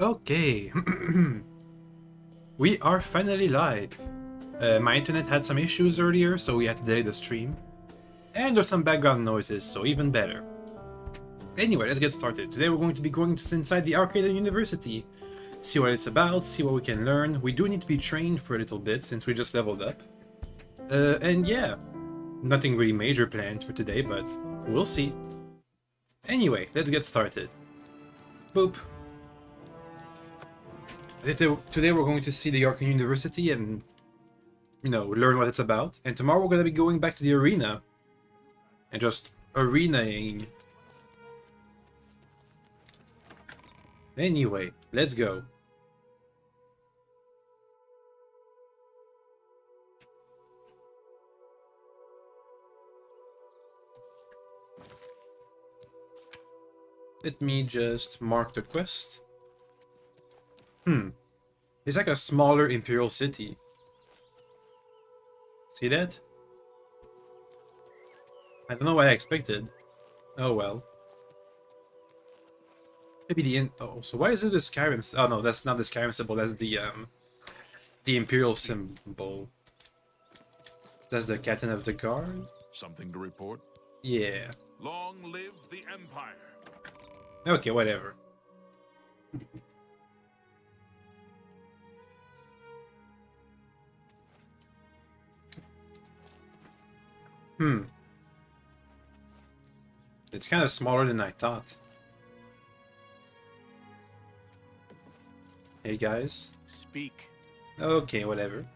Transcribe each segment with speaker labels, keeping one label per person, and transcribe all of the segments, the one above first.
Speaker 1: Okay, we are finally live. My internet had some issues earlier, so we had to delay the stream. And there's some background noises, so even better. Anyway, let's get started. Today we're going to be going inside the Arcane University. See what it's about, see what we can learn. We do need to be trained for a little bit, since we just leveled up. And yeah, nothing really major planned for today, but we'll see. Anyway, let's get started. Boop. Today we're going to see the Arcane University and, learn what it's about. And tomorrow we're going to be going back to the arena. And just arenaing. Anyway, let's go. Let me just mark the quest. It's like a smaller Imperial city. See that? I don't know what I expected. Oh well. Maybe the oh, so why is it the Skyrim? Oh no, that's not the Skyrim symbol. That's the Imperial symbol. That's the captain of the guard.
Speaker 2: Something to report?
Speaker 1: Yeah.
Speaker 2: Long live the Empire.
Speaker 1: Okay, whatever. It's kind of smaller than I thought. Hey guys.
Speaker 3: Speak.
Speaker 1: Okay, whatever.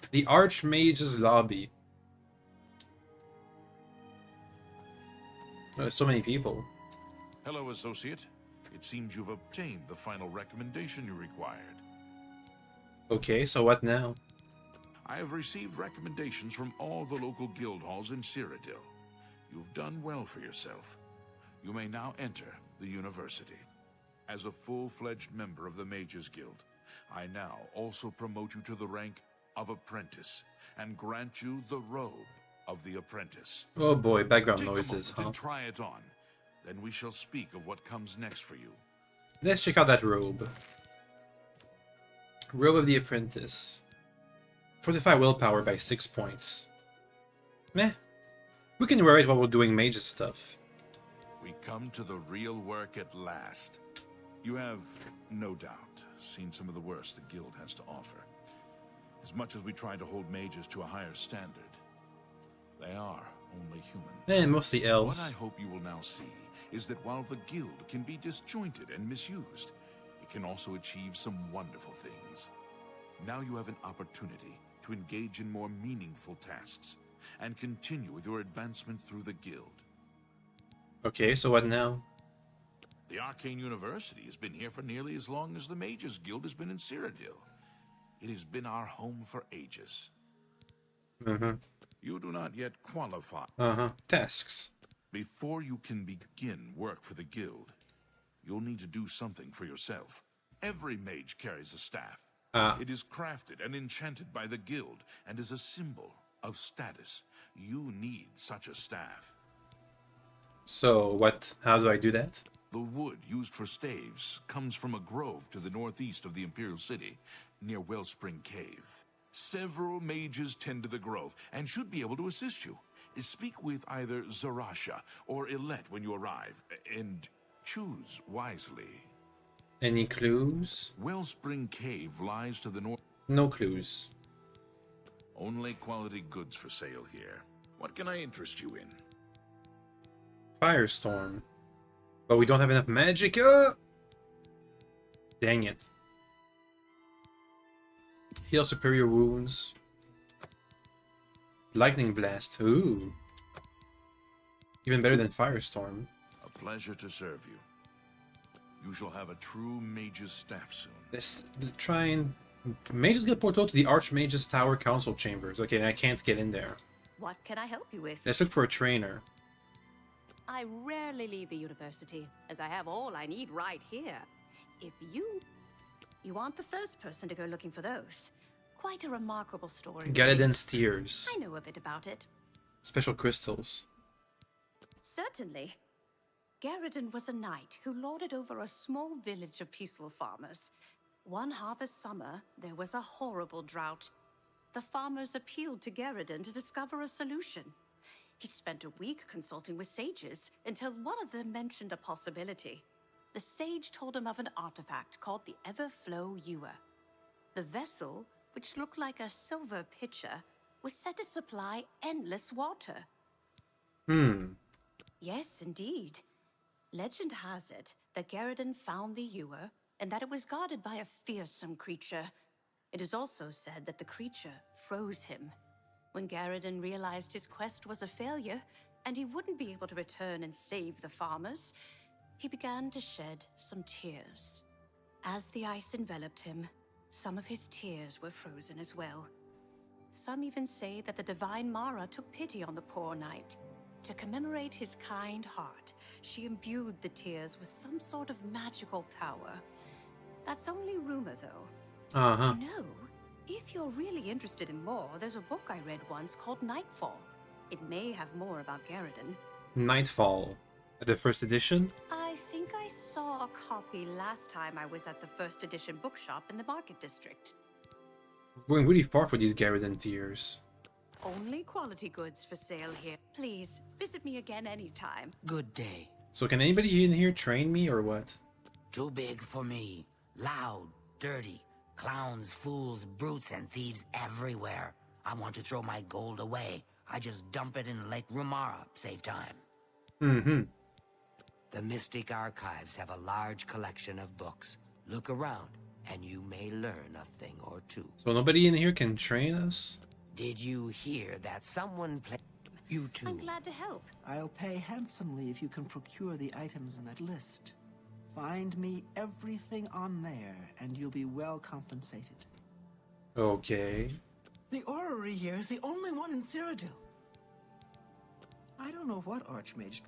Speaker 1: The Archmage's lobby. Oh, so many people.
Speaker 2: Hello, Associate. It seems you've obtained the final recommendation you required.
Speaker 1: Okay, so what now?
Speaker 2: I have received recommendations from all the local guild halls in Cyrodiil. You've done well for yourself. You may now enter the university. As a full-fledged member of the Mages Guild, I now also promote you to the rank of Apprentice and grant you the robe of the Apprentice.
Speaker 1: Oh boy, background
Speaker 2: Take
Speaker 1: noises,
Speaker 2: a moment
Speaker 1: huh?
Speaker 2: and try it on. Then we shall speak of what comes next for you.
Speaker 1: Let's check out that robe. Robe of the Apprentice. Fortify willpower by 6 points. Meh. We can wear it while we're doing mages stuff.
Speaker 2: We come to the real work at last. You have, no doubt, seen some of the worst the guild has to offer. As much as we try to hold mages to a higher standard, they are only human.
Speaker 1: And mostly
Speaker 2: What
Speaker 1: elves.
Speaker 2: I hope you will now see is that while the guild can be disjointed and misused, it can also achieve some wonderful things. Now you have an opportunity to engage in more meaningful tasks and continue with your advancement through the guild.
Speaker 1: Okay, so what now?
Speaker 2: The Arcane University has been here for nearly as long as the Mages Guild has been in Cyrodiil. It has been our home for ages. You do not yet qualify.
Speaker 1: Tasks.
Speaker 2: Before you can begin work for the guild, you'll need to do something for yourself. Every mage carries a staff. It is crafted and enchanted by the guild and is a symbol of status. You need such a staff.
Speaker 1: So what? How do I do that?
Speaker 2: The wood used for staves comes from a grove to the northeast of the Imperial City, near Wellspring Cave. Several mages tend to the grove and should be able to assist you. Speak with either Zarasha or Ilette when you arrive, and choose wisely.
Speaker 1: Any clues?
Speaker 2: Wellspring Cave lies to the north.
Speaker 1: No clues.
Speaker 2: Only quality goods for sale here. What can I interest you in?
Speaker 1: Firestorm. But we don't have enough magic. Dang it. Heal superior wounds. Lightning blast. Ooh. Even better than Firestorm.
Speaker 2: A pleasure to serve you. You shall have a true mage's staff soon.
Speaker 1: Let's try and... Mages get portal to the Archmage's Tower Council Chambers. Okay, and I can't get in there.
Speaker 4: What can I help you with?
Speaker 1: Let's look for a trainer.
Speaker 4: I rarely leave the university, as I have all I need right here. If you aren't the first person to go looking for those. Quite a remarkable story.
Speaker 1: Galadin's Tears.
Speaker 4: I know a bit about it.
Speaker 1: Special crystals.
Speaker 4: Certainly. Garridan was a knight who lorded over a small village of peaceful farmers. One harvest summer, there was a horrible drought. The farmers appealed to Garridan to discover a solution. He spent a week consulting with sages until one of them mentioned a possibility. The sage told him of an artifact called the Everflow Ewer. The vessel, which looked like a silver pitcher, was said to supply endless water. Yes, indeed. Legend has it that Garridan found the ewer and that it was guarded by a fearsome creature. It is also said that the creature froze him. When Garridan realized his quest was a failure and he wouldn't be able to return and save the farmers, he began to shed some tears. As the ice enveloped him, some of his tears were frozen as well. Some even say that the divine Mara took pity on the poor knight. To commemorate his kind heart, she imbued the tears with some sort of magical power. That's only rumor, though. You know, if you're really interested in more, there's a book I read once called Nightfall. It may have more about Garridan.
Speaker 1: Nightfall. The first edition?
Speaker 4: I think I saw a copy last time I was at the first edition bookshop in the Market District.
Speaker 1: Going really far for these Garridan tears.
Speaker 4: Only quality goods for sale here. Please, visit me again anytime.
Speaker 3: Good day.
Speaker 1: So can anybody in here train me or what?
Speaker 3: Too big for me. Loud, dirty. Clowns, fools, brutes, and thieves everywhere. I want to throw my gold away. I just dump it in Lake Rumara. Save time. The Mystic Archives have a large collection of books. Look around, and you may learn a thing or two.
Speaker 1: So nobody in here can train us?
Speaker 3: Did you hear that someone play... You too.
Speaker 4: I'm glad to help.
Speaker 5: I'll pay handsomely if you can procure the items in that list. Find me everything on there, and you'll be well compensated.
Speaker 1: Okay.
Speaker 5: The orrery here is the only one in Cyrodiil. I don't know what Archmage...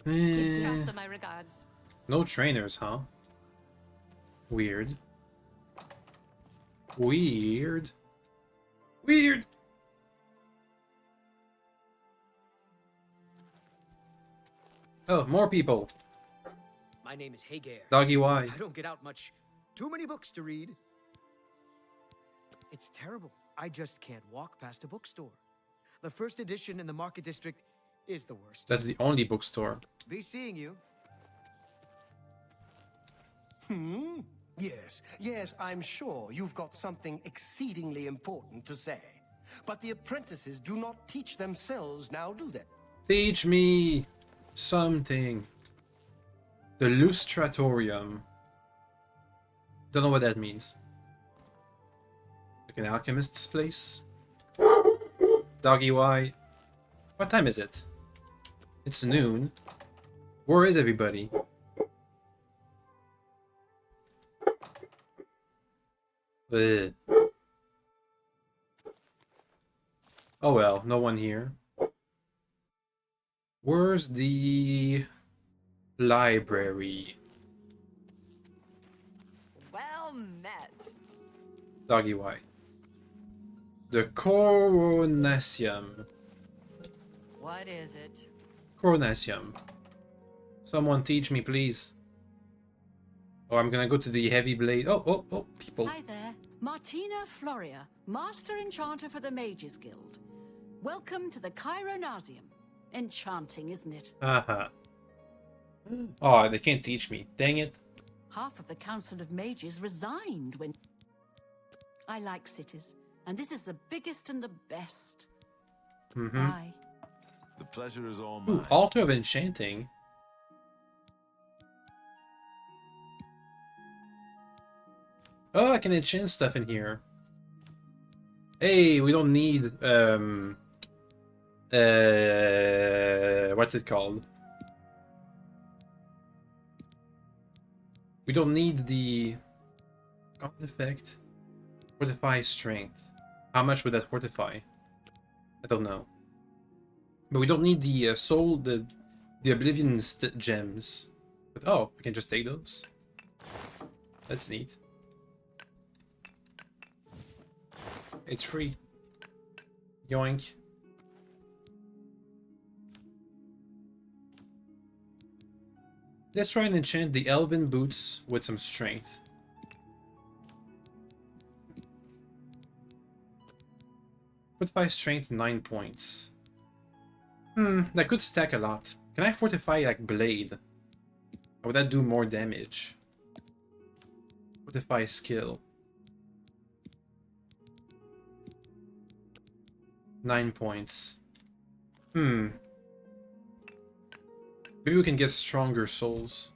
Speaker 4: Give Strasser my regards.
Speaker 1: No trainers, huh? Weird. Weird. Weird! Oh, more people.
Speaker 6: My name is Hagar.
Speaker 1: Doggy Y.
Speaker 6: I don't get out much. Too many books to read. It's terrible. I just can't walk past a bookstore. The first edition in the Market District is the worst.
Speaker 1: That's the only bookstore.
Speaker 6: Be seeing you.
Speaker 7: Yes, I'm sure you've got something exceedingly important to say. But the apprentices do not teach themselves now, do they?
Speaker 1: Teach me something. The Lustratorium. Don't know what that means. Like an alchemist's place? Doggy Y. What time is it? It's noon. Where is everybody? Ugh. Oh well, no one here. Where's the library?
Speaker 4: Well met.
Speaker 1: Doggy Y. The Coronasium.
Speaker 4: What is it?
Speaker 1: Coronasium. Someone teach me, please. Oh, I'm gonna go to the heavy blade. Oh, people.
Speaker 8: Hi there. Martina Floria, Master Enchanter for the Mages Guild. Welcome to the Chironasium. Enchanting, isn't it?
Speaker 1: Haha. Oh, they can't teach me. Dang it.
Speaker 8: Half of the Council of Mages resigned when... I like cities, and this is the biggest and the best. Bye.
Speaker 2: The pleasure is all
Speaker 1: Ooh,
Speaker 2: mine.
Speaker 1: Altar of Enchanting. Oh, I can enchant stuff in here. Hey, we don't need what's it called? We don't need the God effect. Fortify strength. How much would that fortify? I don't know. But we don't need the soul, the Oblivion gems. But oh, we can just take those. That's neat. It's free. Yoink. Let's try and enchant the Elven Boots with some strength. Fortify strength 9 points. That could stack a lot. Can I fortify like blade? Or would that do more damage? Fortify skill. 9 points. Maybe we can get stronger souls.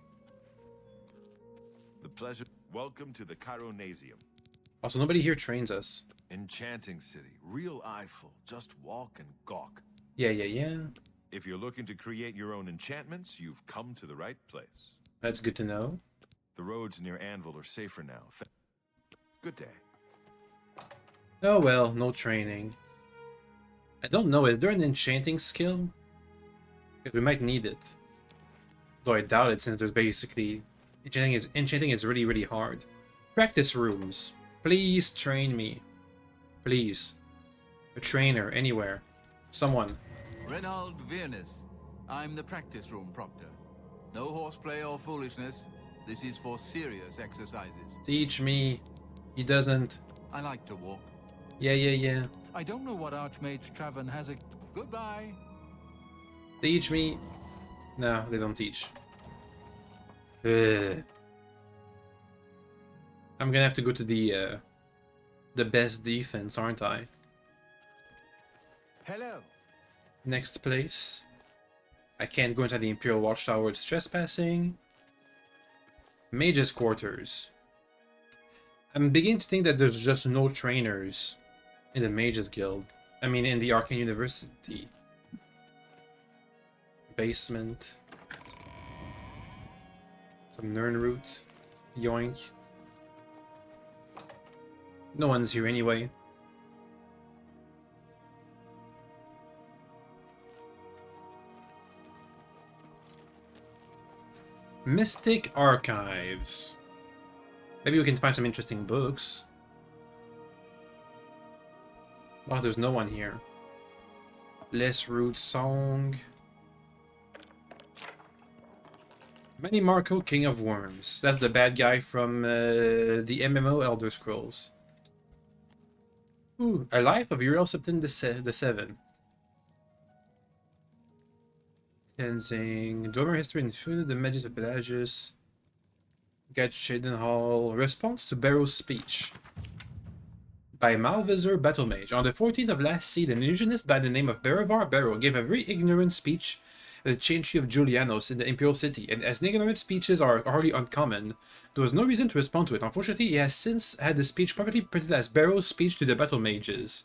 Speaker 9: The pleasure. Welcome to the Chironasium.
Speaker 1: Also, nobody here trains us.
Speaker 9: Enchanting city. Real eyeful. Just walk and gawk.
Speaker 1: Yeah.
Speaker 9: If you're looking to create your own enchantments, you've come to the right place.
Speaker 1: That's good to know.
Speaker 9: The roads near Anvil are safer now. Good day.
Speaker 1: Oh well, no training. I don't know, is there an enchanting skill? Because we might need it. Though I doubt it, since there's basically... Enchanting is really, really hard. Practice rooms. Please train me. Please. A trainer, anywhere. Someone.
Speaker 10: Reynald Viernes. I'm the practice room proctor. No horseplay or foolishness. This is for serious exercises.
Speaker 1: Teach me. He doesn't.
Speaker 10: I like to walk.
Speaker 1: Yeah.
Speaker 10: I don't know what Archmage Traven has a... Goodbye.
Speaker 1: Teach me. No, they don't teach. Ugh. I'm gonna have to go to the best defense, aren't I?
Speaker 6: Hello.
Speaker 1: Next place. I can't go inside the Imperial Watchtower, it's trespassing. Mage's Quarters. I'm beginning to think that there's just no trainers in the Mages Guild. I mean, in the Arcane University. Basement. Some Nirnroot. Yoink. No one's here anyway. Mystic Archives. Maybe we can find some interesting books. Oh, there's no one here. Less Root Song. Manny Marco, King of Worms. That's the bad guy from the MMO Elder Scrolls. Ooh, A Life of Uriel Septim the Seventh. Cleansing. Dwemer History and Food, the Mages of Pelagius. Get Shaden Hall. Response to Barrow's speech. By Malvisor Battlemage. On the 14th of last seed, an illusionist by the name of Berovar Barrow gave a very ignorant speech at the Chain Tree of Julianos in the Imperial City, and as ignorant speeches are hardly uncommon, there was no reason to respond to it. Unfortunately, he has since had the speech publicly printed as Barrow's speech to the Battle Mages,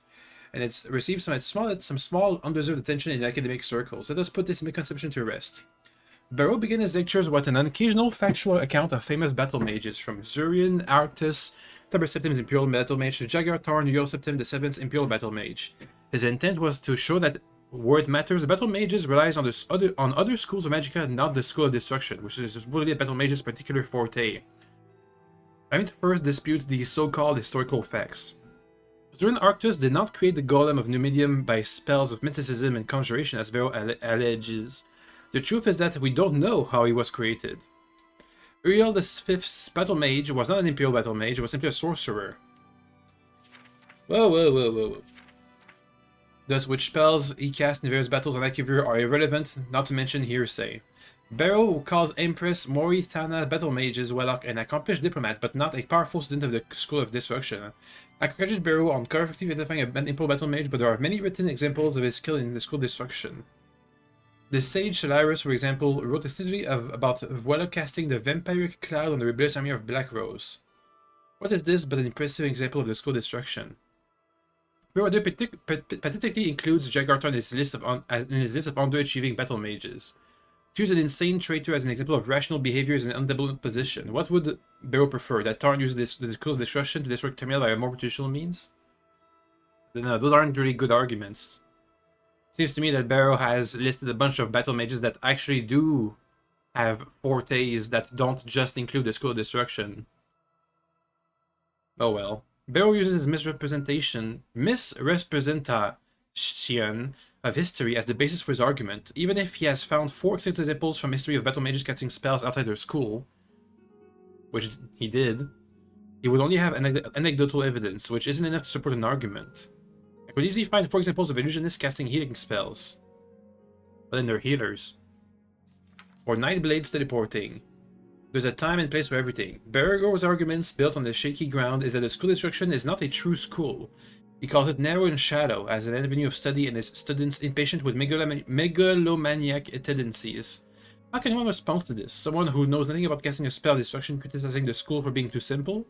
Speaker 1: and it's received some small undeserved attention in academic circles. Let us put this misconception to rest. Barrow began his lectures with an occasional factual account of famous battle mages, from Zurian, Arctus, Tiber Septim's Imperial Battle Mage, to Jagar Tarn, Uriel Septim the Seventh's Imperial Battle Mage. His intent was to show that where it matters, the Battle Mages relies on other schools of Magicka, not the School of Destruction, which is supposedly a Battle Mage's particular forte. I mean to first dispute the so-called historical facts. Zurian Arctus did not create the Golem of Numidium by spells of mysticism and conjuration, as Barrow alleges. The truth is that we don't know how he was created. Uriel V's Battle Mage was not an Imperial Battle Mage, he was simply a sorcerer. Whoa. Thus, which spells he cast in various battles on Akivir are irrelevant, not to mention hearsay. Barrow, who calls Empress Mori Thana Battle Mages Wellock an accomplished diplomat, but not a powerful student of the School of Destruction. I congratulate Barrow on correctly identifying an Imperial Battle Mage, but there are many written examples of his skill in the School of Destruction. The sage Solaris, for example, wrote extensively about Wellock casting the Vampiric Cloud on the rebellious army of Black Rose. What is this but an impressive example of the School of Destruction? Barrow pathetically includes Jagartar in his list of underachieving battle mages. To use an insane traitor as an example of rational behaviors in an undeveloped position, what would Barrow prefer? That Tarn uses the School of Destruction to destroy Tamriel by a more traditional means? No, those aren't really good arguments. Seems to me that Barrow has listed a bunch of battle mages that actually do have fortes that don't just include the School of Destruction. Oh well. Barrow uses his misrepresentation of history as the basis for his argument, even if he has found 4 examples from history of battle mages casting spells outside their school, which he did, he would only have anecdotal evidence, which isn't enough to support an argument. I could easily find 4 examples of illusionists casting healing spells, but then they're healers. Or Nightblades teleporting. There's a time and place for everything. Bergo's arguments, built on the shaky ground, is that the school destruction is not a true school. He calls it narrow and shallow, as an avenue of study and his students impatient with megalomaniac tendencies. How can anyone respond to this? Someone who knows nothing about casting a spell destruction criticizing the school for being too simple?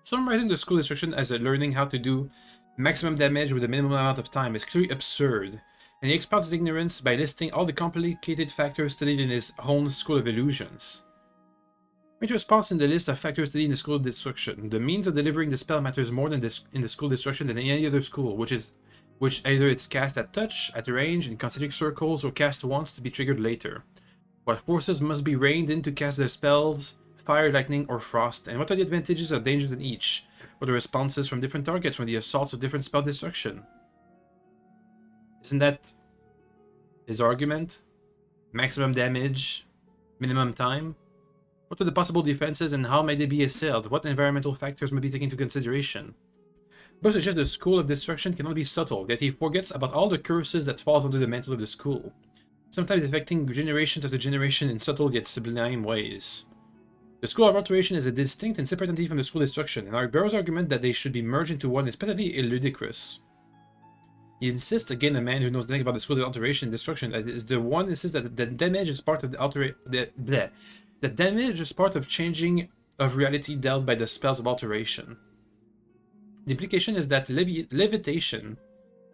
Speaker 1: Summarizing the school destruction as a learning how to do maximum damage with a minimum amount of time is clearly absurd, and he expounds his ignorance by listing all the complicated factors studied in his own school of illusions. Major response in the list of factors studied in the school of destruction. The means of delivering the spell matters more than in the school destruction than in any other school, which either it's cast at touch, at range, in concentric circles, or cast once to be triggered later. What forces must be reined in to cast their spells, fire, lightning, or frost, and what are the advantages or dangers in each? What are responses from different targets from the assaults of different spell destruction? Isn't that his argument? Maximum damage, minimum time? What are the possible defenses and how may they be assailed? What environmental factors may be taken into consideration? But suggests the school of destruction cannot be subtle, yet he forgets about all the curses that falls under the mantle of the school, sometimes affecting generations after generation in subtle yet sublime ways. The school of alteration is a distinct and separate entity from the school of destruction, and Barrow's argument that they should be merged into one is patently ludicrous. He insists, again, a man who knows nothing about the school of alteration and destruction, is the one insists that the damage is part of the damage is part of changing of reality dealt by the spells of alteration. The implication is that levitation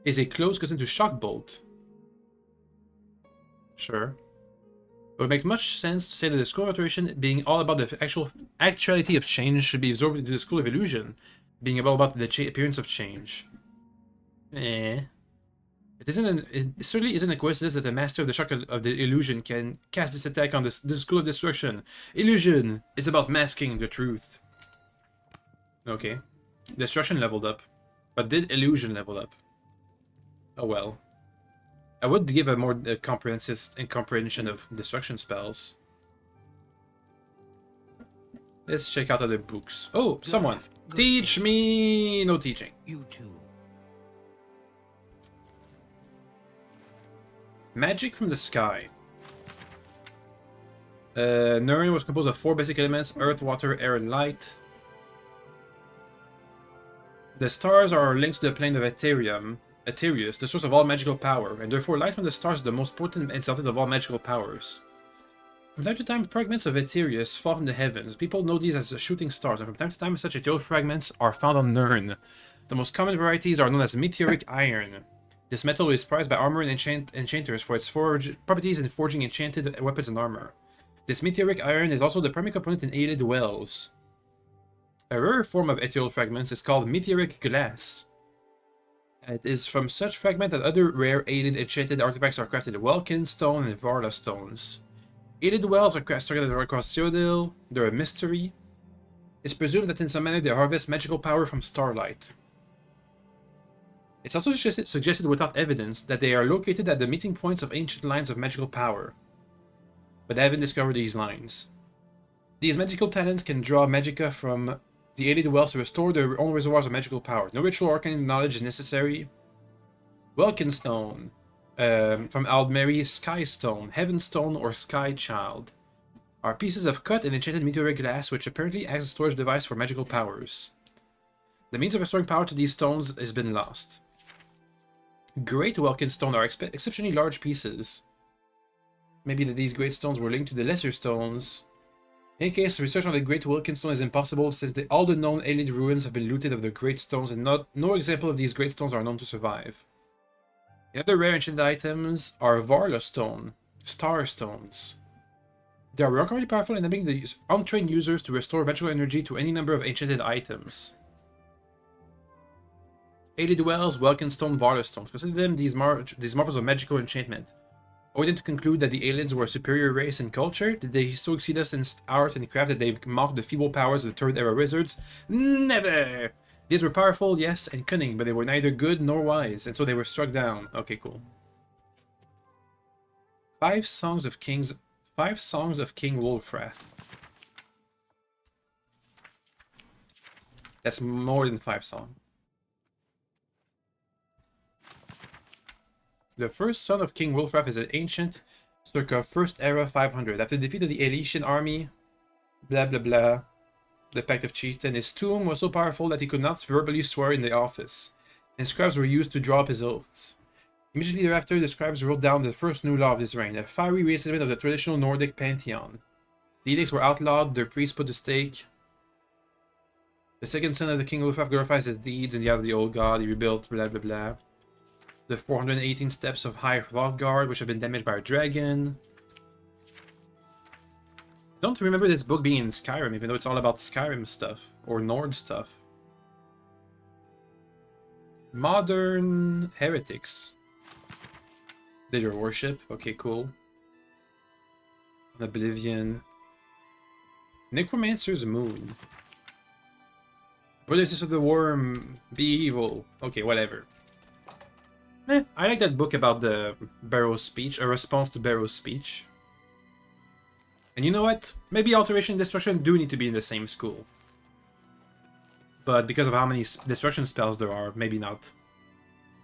Speaker 1: is a close cousin to shock bolt. Sure. It would make much sense to say that the school of alteration, being all about the actuality of change, should be absorbed into the school of illusion, being all about the appearance of change. It certainly isn't a coincidence that the master of the shock of the illusion can cast this attack on the school of destruction. Illusion is about masking the truth. Okay. Destruction leveled up. But did illusion level up? Oh well. I would give a more comprehensive comprehension of destruction spells. Let's check out other books. Oh, someone! Teach me! No teaching.
Speaker 3: You too.
Speaker 1: Magic from the sky. Nirn was composed of 4 basic elements: earth, water, air, and light. The stars are linked to the plane of Aetherius, the source of all magical power, and therefore light from the stars is the most potent and exalted of all magical powers. From time to time, fragments of Aetherius fall from the heavens. People know these as shooting stars, and from time to time, such ethereal fragments are found on Nirn. The most common varieties are known as meteoric iron. This metal is prized by armor and enchanters for its properties in forging enchanted weapons and armor. This meteoric iron is also the primary component in Aelid wells. A rare form of ethereal fragments is called meteoric glass. It is from such fragment that other rare Aelid enchanted artifacts are crafted: Welkin stone and Varla stones. Aelid wells are scattered across Cyrodiil. They're a mystery. It's presumed that in some manner they harvest magical power from starlight. It's also suggested without evidence that they are located at the meeting points of ancient lines of magical power. But I haven't discovered these lines. These magical talents can draw magicka from the Aelid wells to restore their own reservoirs of magical power. No ritual arcane knowledge is necessary. Welkin stone. From Aldmeri, Sky Stone, Heaven Stone, or Sky Child are pieces of cut and enchanted meteoric glass which apparently acts as a storage device for magical powers. The means of restoring power to these stones has been lost. Great Welkin stone are exceptionally large pieces. Maybe that these great stones were linked to the lesser stones. In any case, research on the Great Welkin stone is impossible since all the known Aelid ruins have been looted of the great stones and no example of these great stones are known to survive. The other rare ancient items are Varla stone, Star stones. They are remarkably powerful, enabling the untrained users to restore magical energy to any number of enchanted items. Aelid wells, Welkin stone, Varla stones. Consider them these marvels of magical enchantment. Are we then to conclude that the Aelids were a superior race in culture? Did they so exceed us in art and craft that they mocked the feeble powers of the Third Era wizards? Never! These were powerful, yes, and cunning, but they were neither good nor wise, and so they were struck down. Okay, cool. 5 songs of King Wolfrath. That's more than 5 songs. The first son of King Wolfrath is an ancient, circa First Era 500. After the defeat of the Elysian army, blah blah blah, the Pact of Chieftain, his tomb was so powerful that he could not verbally swear in the office, and scribes were used to draw up his oaths. Immediately thereafter, the scribes wrote down the first new law of his reign, a fiery restatement of the traditional Nordic pantheon. The edicts were outlawed, their priests put to stake. The second son of the King Wolfrath glorifies his deeds in the eye of the old god, he rebuilt blah blah blah. The 418 steps of High Hrothgar, which have been damaged by a dragon. I don't remember this book being in Skyrim, even though it's all about Skyrim stuff, or Nord stuff. Modern heretics. Did your worship? Okay, cool. Oblivion. Necromancer's Moon. Brothers of the Worm, be evil. Okay, whatever. I like that book about the Barrow's speech, a response to Barrow's speech. And you know what? Maybe Alteration and Destruction do need to be in the same school. But because of how many destruction spells there are, maybe not.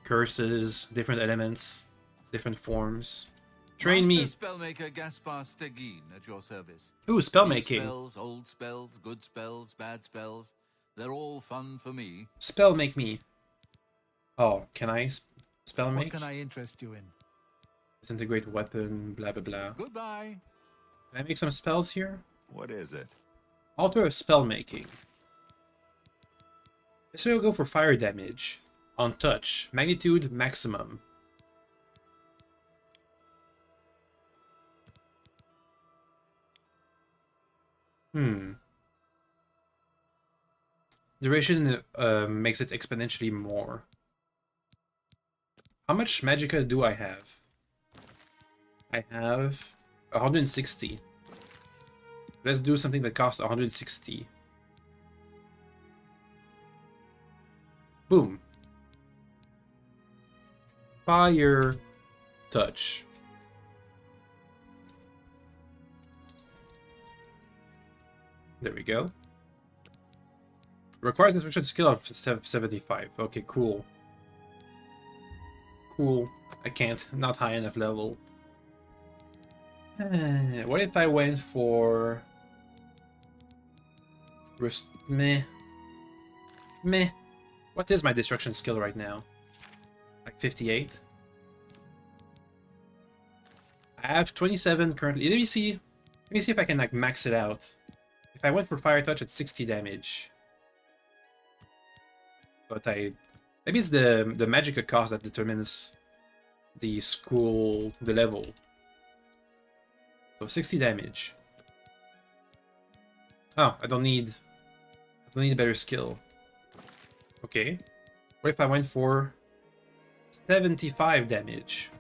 Speaker 1: Curses, different elements, different forms. Train me.
Speaker 10: Spellmaker Gaspar Stegin at your service.
Speaker 1: Ooh, spellmaking.
Speaker 10: Spells, old spells, good spells, bad spells. They're all fun for me.
Speaker 1: Spell make me. Oh, can I spell make?
Speaker 10: What can I interest you in?
Speaker 1: Disintegrate weapon, blah blah blah.
Speaker 10: Goodbye.
Speaker 1: Can I make some spells here?
Speaker 9: What is it?
Speaker 1: Altar of spell making. This will go for fire damage. On touch. Magnitude maximum. Duration makes it exponentially more. How much magicka do I have? I have 160. Let's do something that costs 160. Boom. Fire touch. There we go. Requires destruction skill of 75. Okay, cool. Cool. I can't. Not high enough level. What if I went for... Meh. Meh. What is my destruction skill right now? Like 58? I have 27 currently. Let me see if I can like max it out. If I went for fire touch at 60 damage. But maybe it's the magicka cost that determines the level. So 60 damage. Oh, I don't need a better skill. Okay. What if I went for 75 damage?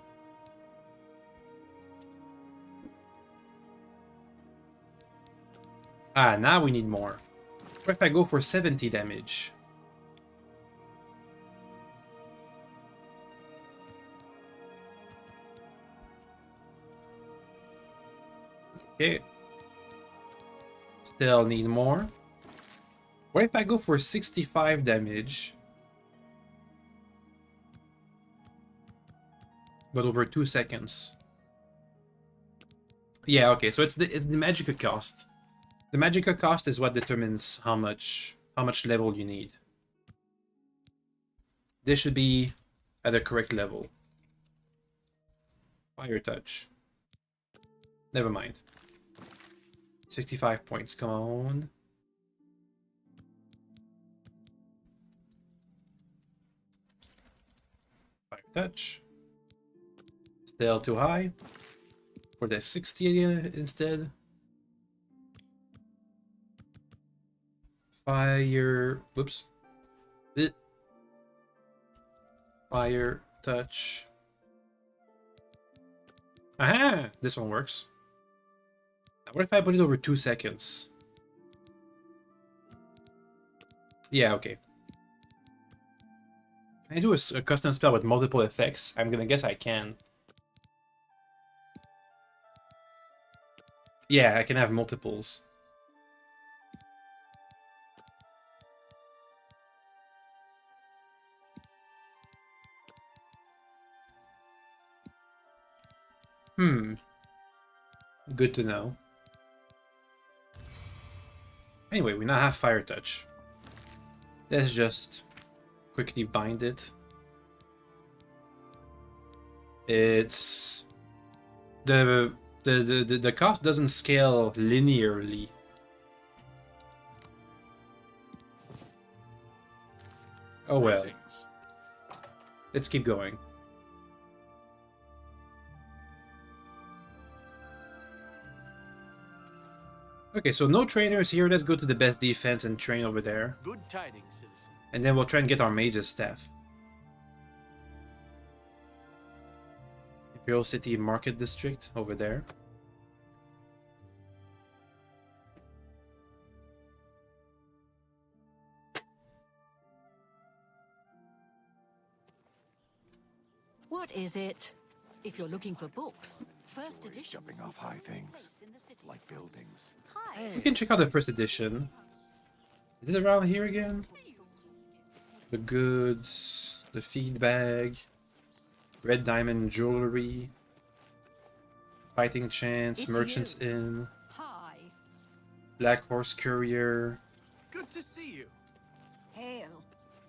Speaker 1: Ah, now we need more. What if I go for 70 damage? Okay. Still need more. What if I go for 65 damage? But over 2 seconds. Yeah, okay, so it's the magicka cost. The magicka cost is what determines how much level you need. This should be at the correct level. Fire touch. Never mind. 65 points, come on. Fire touch. Still too high. For the 60 instead. Fire... Whoops. Fire touch. Aha! This one works. What if I put it over 2 seconds? Yeah, okay. Can I do a custom spell with multiple effects? I'm gonna guess I can. Yeah, I can have multiples. Good to know. Anyway, we now have Fire Touch. Let's just quickly bind it. It's the cost doesn't scale linearly. Oh well.
Speaker 2: Greetings.
Speaker 1: Let's keep going. Okay, so no trainers here. Let's go to the best defense and train over there.
Speaker 11: Good tidings, citizen.
Speaker 1: And then we'll try and get our mage's staff. Imperial City Market District over there.
Speaker 8: What is it? If you're looking for books, first edition.
Speaker 11: Jumping off high things, like buildings.
Speaker 1: We can check out the first edition. Is it around here again? The goods, the feed bag, red diamond jewelry, fighting chance,
Speaker 8: It's
Speaker 1: merchants
Speaker 8: you.
Speaker 1: inn,
Speaker 8: Hi.
Speaker 1: black horse courier.
Speaker 11: Good to see you.
Speaker 8: Hail.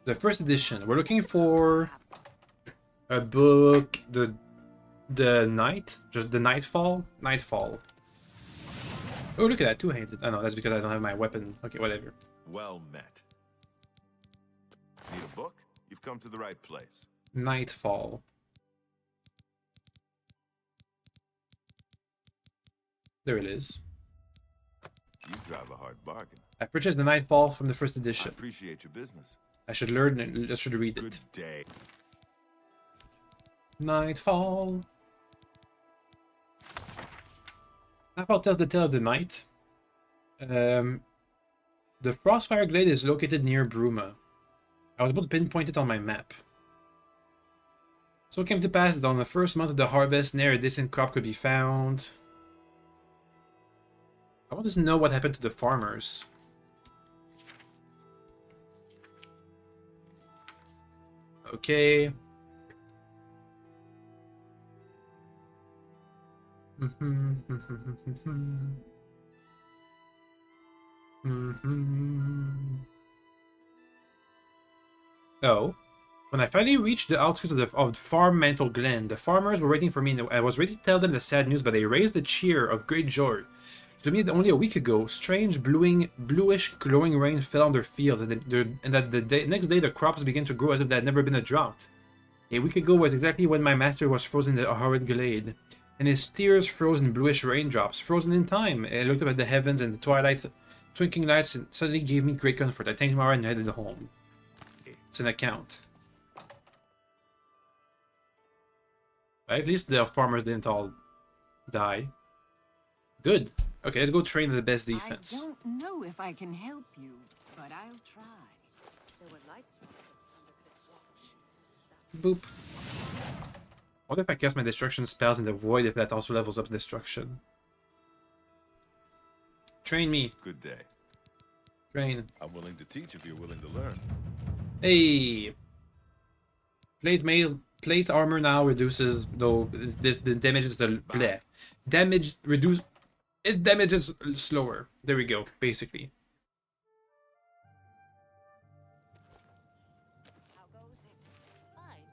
Speaker 1: The first edition. We're looking for a book. The night, just the nightfall. Oh, look at that, two-handed. Oh no, that's because I don't have my weapon. Okay, whatever.
Speaker 9: Well met. Need a book? You've come to the right place.
Speaker 1: Nightfall. There it is.
Speaker 9: You drive a hard bargain.
Speaker 1: I purchased the Nightfall from the first
Speaker 9: I
Speaker 1: edition.
Speaker 9: appreciate your business.
Speaker 1: I should learn it. I should read
Speaker 9: Good
Speaker 1: it.
Speaker 9: day.
Speaker 1: Nightfall. Nightfall tells the tale of the night. The Frostfire Glade is located near Bruma. I was able to pinpoint it on my map. So it came to pass that on the first month of the harvest, near a distant crop could be found. I want to know what happened to the farmers. Okay. Oh. When I finally reached the outskirts of Farm Mantle Glen, the farmers were waiting for me, and I was ready to tell them the sad news, but they raised a cheer of great joy. To me, only a week ago, strange bluish glowing rain fell on their fields, and that the next day the crops began to grow as if there had never been a drought. A week ago was exactly when my master was frozen in the horrid glade, and his tears froze in bluish raindrops, frozen in time. I looked up at the heavens, and the twilight, twinkling lights suddenly gave me great comfort. I thanked Mara and headed home. It's an account. At least the farmers didn't all die. Good. Okay, let's go train the best defense.
Speaker 12: I don't know if I can help you, but I'll try.
Speaker 4: There were lights on that Sundercliff watch.
Speaker 1: Boop. What if I cast my destruction spells in the void if that also levels up destruction? Train me.
Speaker 9: Good day.
Speaker 1: Train.
Speaker 9: I'm willing to teach if you're willing to learn.
Speaker 1: Hey! Plate armor now reduces, though the damages the bleh. Damage reduce. It damages slower. There we go, basically.
Speaker 4: How goes it? Fine.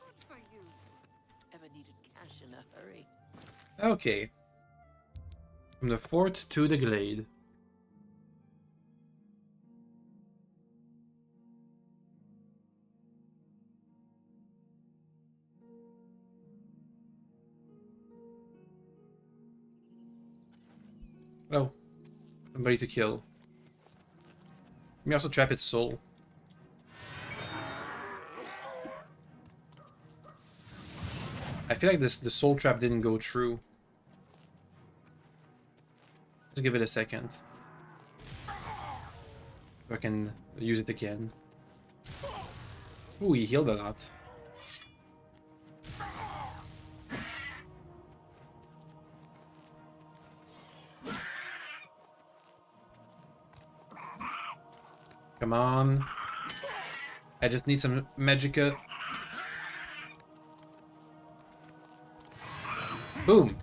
Speaker 4: Good for you. Ever needed cash in a hurry?
Speaker 1: Okay. From the fort to the glade. Oh. Somebody to kill. Let me also trap its soul. I feel like the soul trap didn't go through. Let's give it a second. So I can use it again. Ooh, he healed a lot. Come on. I just need some magicka. Boom!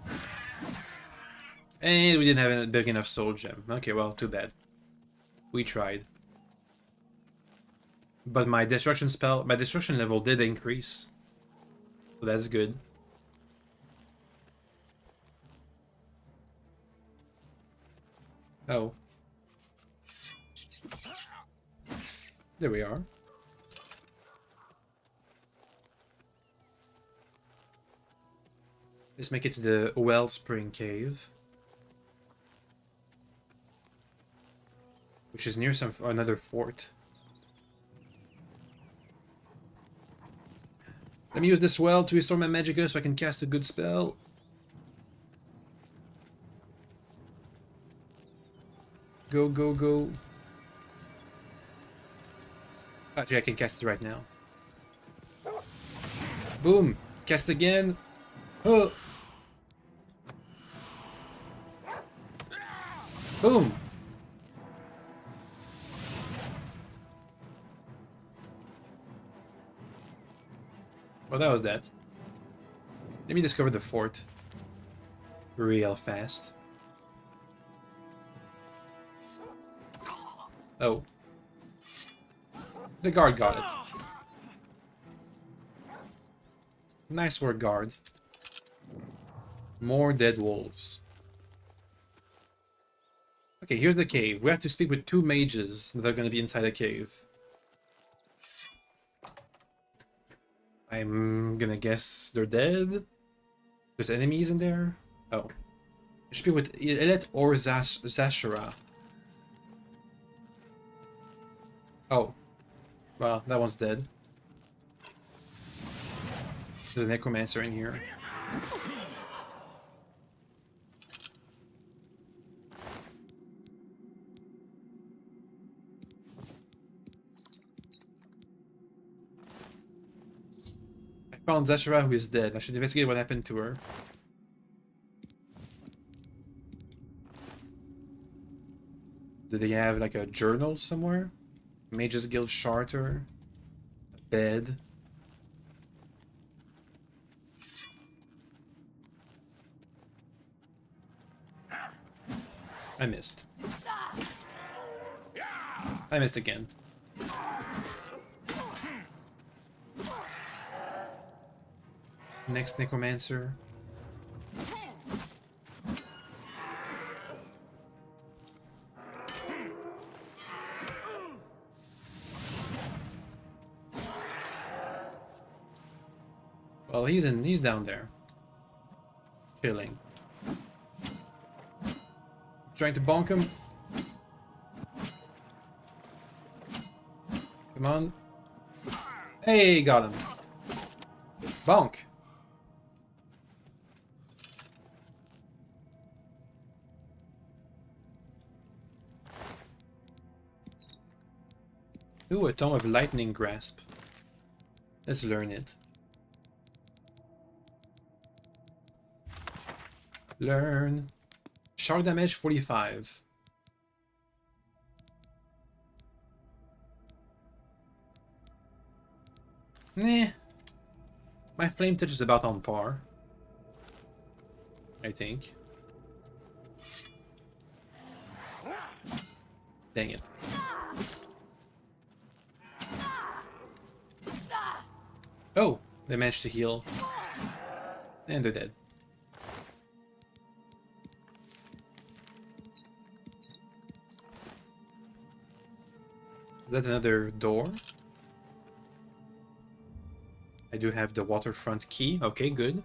Speaker 1: And we didn't have a big enough soul gem. Okay, well, too bad. We tried. But my destruction level did increase. So that's good. Oh. There we are. Let's make it to the Wellspring Cave. Which is near another fort. Let me use this well to restore my magicka so I can cast a good spell. Go, go, go. Actually, I can cast it right now. Boom! Cast again. Oh. Boom! Well, that was that. Let me discover the fort real fast. Oh. The guard got it. Nice work, guard. More dead wolves. Okay, here's the cave. We have to speak with 2 mages that are going to be inside the cave. I'm gonna guess they're dead. There's enemies in there. Oh. I should be with Elet or Zashara. Oh. Well, that one's dead. There's a necromancer in here. Found Zashara, who is dead. I should investigate what happened to her. Do they have like a journal somewhere? Mage's Guild Charter? A bed? I missed. I missed again. Next necromancer. Well, he's down there. Chilling. Trying to bonk him. Come on. Hey, got him. Bonk. Ooh, a Tome of Lightning Grasp. Let's learn it. Learn. Shock damage 45. Nah. My flame touch is about on par. I think. Dang it. Oh, they managed to heal. And they're dead. Is that another door? I do have the waterfront key. Okay, good.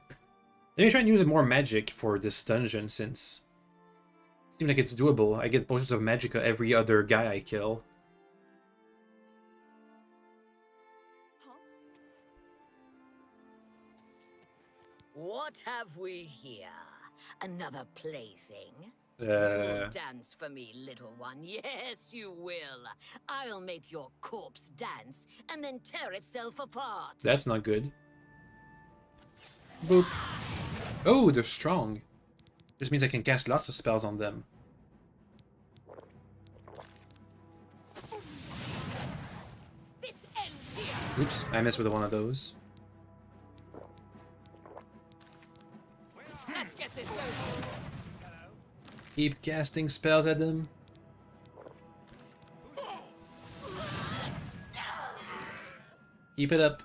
Speaker 1: Let me try and use more magic for this dungeon since it seems like it's doable. I get potions of magicka every other guy I kill.
Speaker 13: What have we here? Another plaything? You'll dance for me, little one. Yes, you will. I'll make your corpse dance and then tear itself apart.
Speaker 1: That's not good. Boop. Oh, they're strong. This means I can cast lots of spells on them. Oops, I missed with one of those.
Speaker 13: Let's get this over.
Speaker 1: Keep casting spells at them. Keep it up.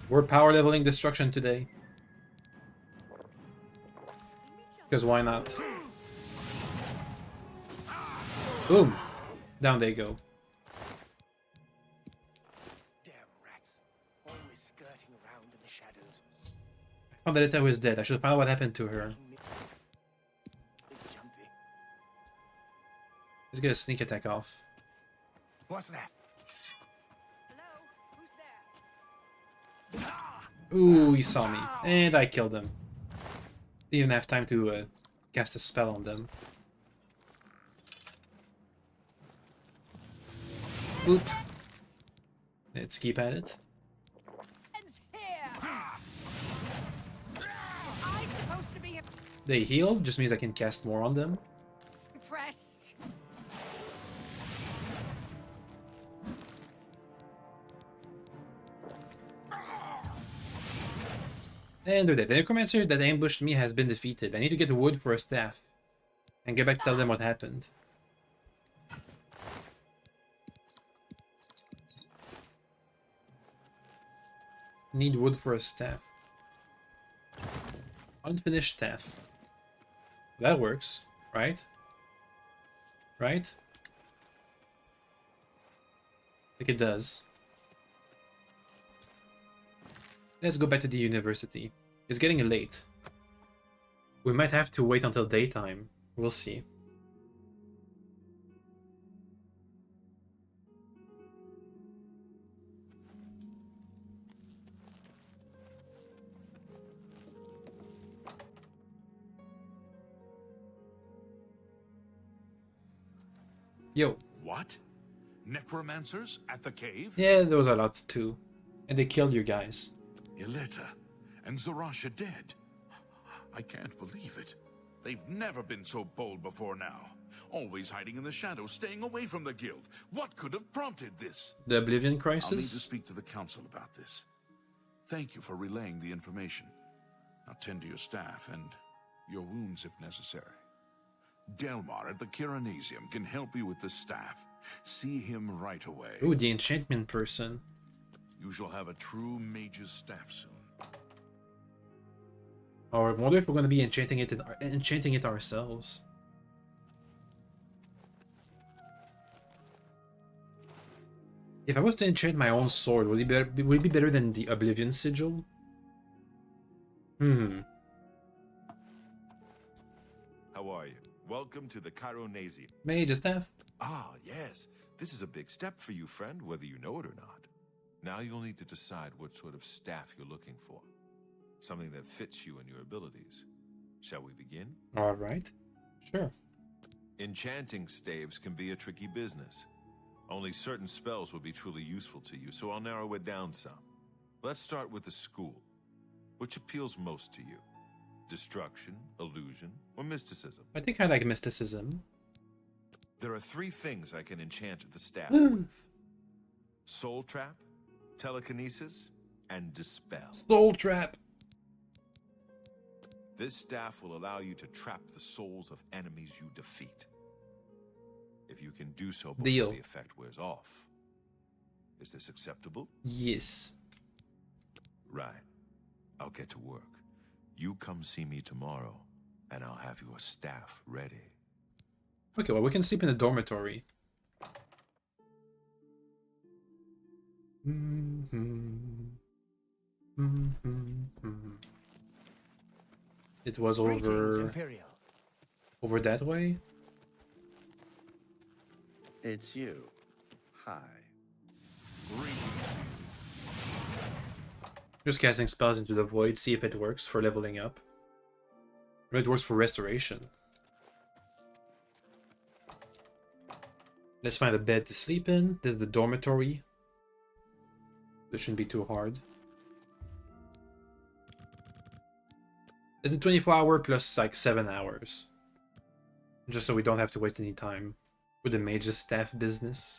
Speaker 1: We're power leveling destruction today. Because why not? Boom! Down they go.
Speaker 7: Damn rats. Always skirting around in the shadows.
Speaker 1: I found that Etta was dead. I should find out what happened to her. Let's get a sneak attack off.
Speaker 7: What's that?
Speaker 1: Ooh, he saw me. And I killed him. Didn't even have time to cast a spell on them. Oop. Let's keep at it. They healed, just means I can cast more on them.
Speaker 13: Impressed.
Speaker 1: And they're dead. The necromancer that ambushed me has been defeated. I need to get wood for a staff. And get back to tell them what happened. Need wood for a staff. Unfinished staff. That works, right? Right? I think it does. Let's go back to the university. It's getting late. We might have to wait until daytime. We'll see. Yo.
Speaker 2: What? Necromancers at the cave?
Speaker 1: Yeah, there was a lot too. And they killed you guys.
Speaker 2: Ileta and Zarasha dead. I can't believe it. They've never been so bold before now. Always hiding in the shadows, staying away from the guild. What could have prompted this?
Speaker 1: The Oblivion
Speaker 2: I'll
Speaker 1: crisis?
Speaker 2: need to speak to the council about this. Thank you for relaying the information. Now tend to your staff and your wounds if necessary. Delmar at the Kiranasium can help you with the staff. See him right away.
Speaker 1: Ooh, the enchantment person.
Speaker 2: You shall have a true mage's staff soon.
Speaker 1: Or I wonder if we're going to be enchanting it ourselves. If I was to enchant my own sword, would it be better than the Oblivion sigil?
Speaker 9: How are you? Welcome to the Chironasium.
Speaker 1: Mage staff?
Speaker 9: Ah, yes. This is a big step for you, friend, whether you know it or not. Now you'll need to decide what sort of staff you're looking for. Something that fits you and your abilities. Shall we begin?
Speaker 1: Alright. Sure.
Speaker 9: Enchanting staves can be a tricky business. Only certain spells will be truly useful to you, so I'll narrow it down some. Let's start with the school. Which appeals most to you? Destruction, illusion, or mysticism?
Speaker 1: I think I like mysticism.
Speaker 9: There are 3 things I can enchant the staff with. Soul Trap, Telekinesis, and Dispel.
Speaker 1: Soul Trap!
Speaker 9: This staff will allow you to trap the souls of enemies you defeat. If you can do so before
Speaker 1: Deal.
Speaker 9: the effect wears off. Is this acceptable?
Speaker 1: Yes.
Speaker 9: Right. I'll get to work. You come see me tomorrow, and I'll have your staff ready.
Speaker 1: Okay, well, we can sleep in the dormitory. It was over that way.
Speaker 14: It's you. Hi.
Speaker 1: Just casting spells into the void, see if it works for leveling up. Or it works for restoration. Let's find a bed to sleep in. This is the dormitory. This shouldn't be too hard. Is it 24 hour plus like 7 hours? Just so we don't have to waste any time with the mage's staff business.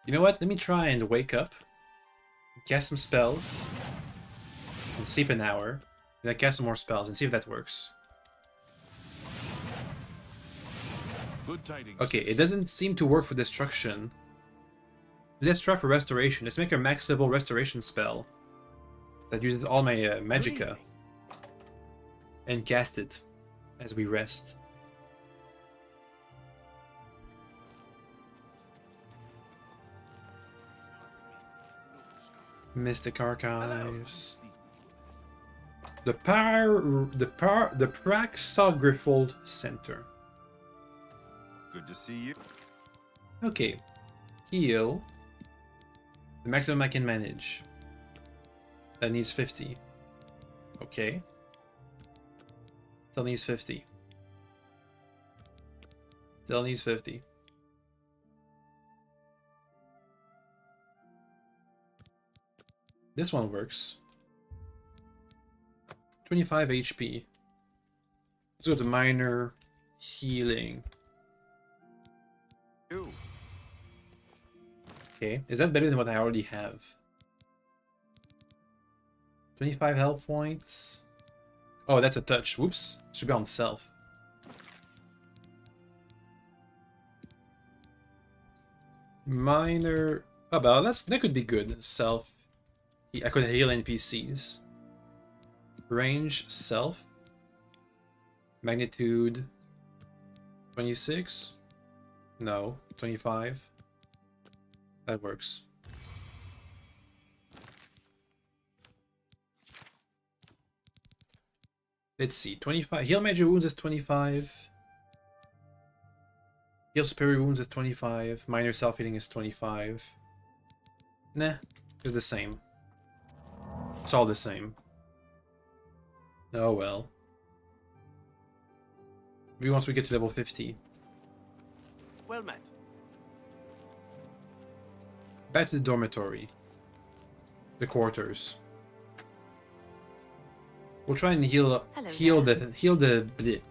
Speaker 1: You know what? Let me try and wake up, cast some spells, and sleep an hour. Then cast some more spells and see if that works.
Speaker 2: Good tidings.
Speaker 1: Okay, it doesn't seem to work for destruction. Let's try for restoration. Let's make a max level restoration spell that uses all my magicka and cast it as we rest. Mystic Archives. The Praxographical Center.
Speaker 9: Good to see you.
Speaker 1: Okay. Heal. The maximum I can manage. That needs 50. Okay. Still needs 50. Still needs 50. This one works. 25 HP. Let's go to minor healing. Okay, is that better than what I already have? 25 health points. Oh, that's a touch. Whoops. Should be on self. Minor. Oh, well, that could be good. Self. I could heal NPCs. Range, self. Magnitude. 26. No, 25. That works. Let's see. 25. Heal major wounds is 25. Heal superior wounds is 25. Minor self-healing is 25. Nah, it's the same. It's all the same. Oh well. Maybe once we get to level 50.
Speaker 11: Well met.
Speaker 1: Back to the dormitory. The quarters. We'll try and heal the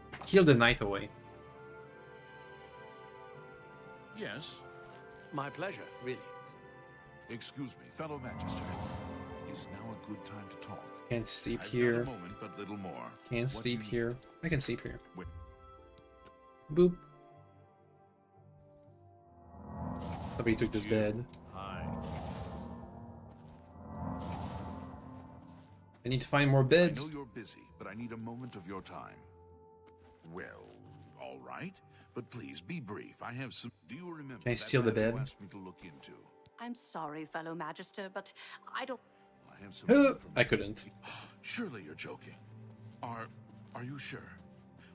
Speaker 1: night away.
Speaker 2: Yes.
Speaker 11: My pleasure, really.
Speaker 2: Excuse me, fellow Magister. Is now a good time to talk?
Speaker 1: Can't sleep
Speaker 2: I've
Speaker 1: here.
Speaker 2: got a moment, but little more.
Speaker 1: Can't
Speaker 2: What
Speaker 1: sleep
Speaker 2: do you
Speaker 1: here. I can sleep here.
Speaker 2: Wait.
Speaker 1: Boop. Somebody took this bed.
Speaker 2: Hi.
Speaker 1: I need to find more
Speaker 2: I
Speaker 1: beds.
Speaker 2: know you're busy, but I need a moment of your time. Well, all right, but please be brief. I have some. Do you remember?
Speaker 1: Can I
Speaker 2: that
Speaker 1: steal the
Speaker 2: matter you
Speaker 1: bed?
Speaker 2: asked me to look into?
Speaker 4: I'm sorry, fellow Magister, but I don't...
Speaker 2: I have some.
Speaker 1: I couldn't.
Speaker 2: Surely you're joking. Are you sure?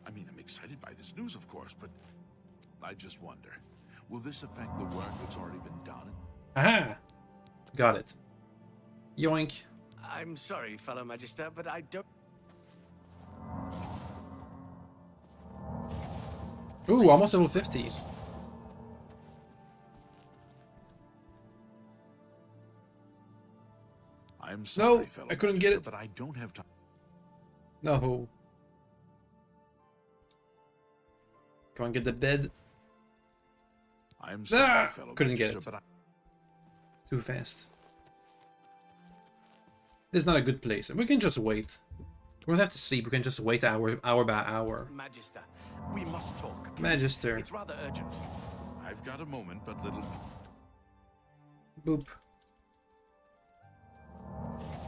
Speaker 2: I mean, I'm excited by this news, of course, but I just wonder, will this affect the work that's already been done?
Speaker 1: Aha! Got it. Yoink.
Speaker 11: I'm sorry, fellow Magister, but I don't...
Speaker 1: Ooh, almost level 50.
Speaker 2: I'm sorry,
Speaker 1: No,
Speaker 2: fellow
Speaker 1: I couldn't
Speaker 2: Magister,
Speaker 1: get it.
Speaker 2: but I don't have time.
Speaker 1: No. Go and get the bed.
Speaker 2: I'm sorry,
Speaker 1: Ah!
Speaker 2: fellow
Speaker 1: Couldn't get
Speaker 2: Magister,
Speaker 1: it.
Speaker 2: but
Speaker 1: Too fast. This is not a good place. We can just wait. We don't have to sleep. We can just wait hour by hour.
Speaker 11: Magister, we must talk. please.
Speaker 1: Magister.
Speaker 11: It's rather urgent.
Speaker 2: I've got a moment, but little.
Speaker 1: Boop.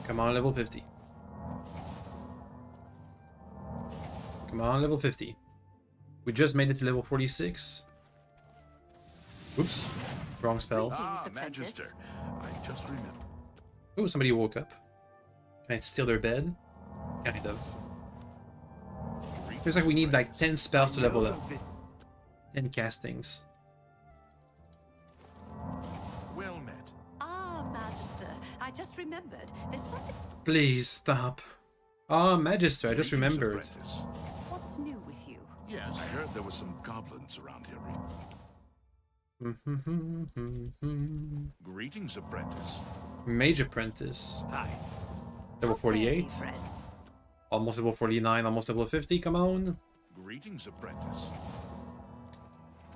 Speaker 1: Come on, level 50. Come on, level 50. We just made it to level 46. Oops. Wrong spell.
Speaker 2: Ah, Magister. I just remembered.
Speaker 1: Oh, somebody woke up. Can I steal their bed? Kind of. Feels like we need like 10 spells to level up. 10 castings.
Speaker 2: Well met.
Speaker 4: Ah, Magister, I just remembered. There's something...
Speaker 1: Please stop. Ah, Magister, I just
Speaker 2: Greetings,
Speaker 1: remembered.
Speaker 2: apprentice.
Speaker 4: What's new with you?
Speaker 2: Yes, I heard there were some goblins around here. Greetings, apprentice.
Speaker 1: Mage Apprentice.
Speaker 11: Hi.
Speaker 1: Level 48. Almost level 49, almost level 50, come on.
Speaker 2: Greetings, apprentice.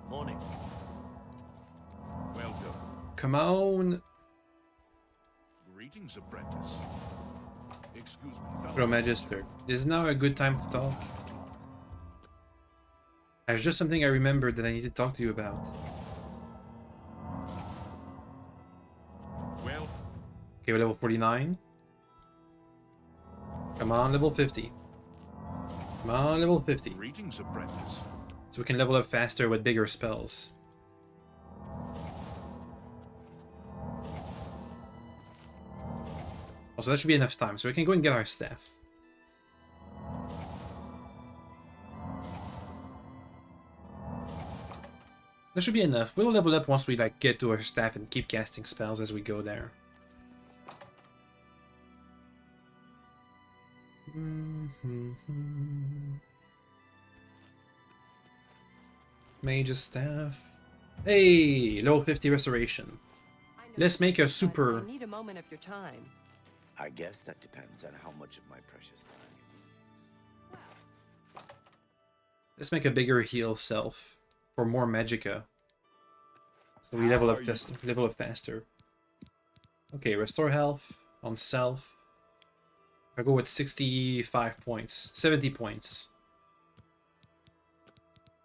Speaker 11: Morning.
Speaker 2: Welcome.
Speaker 1: Come on.
Speaker 2: Greetings, apprentice. Excuse me,
Speaker 1: Bro, Magister. This is now a good time to talk. There's just something I remembered that I need to talk to you about.
Speaker 2: Well.
Speaker 1: Okay, we're level 49. Come on, level 50. Come on, level 50.
Speaker 2: Greetings, apprentice.
Speaker 1: So we can level up faster with bigger spells. Also, that should be enough time, so we can go and get our staff. That should be enough. We'll level up once we like get to our staff and keep casting spells as we go there. Mage's staff. Hey, level 50 restoration. Let's make a super.
Speaker 15: I need a moment of your time.
Speaker 14: I guess that depends on how much of my precious time.
Speaker 1: Let's make a bigger heal self for more magicka. So we level up faster. Okay, restore health on self. I go with 65 points, 70 points.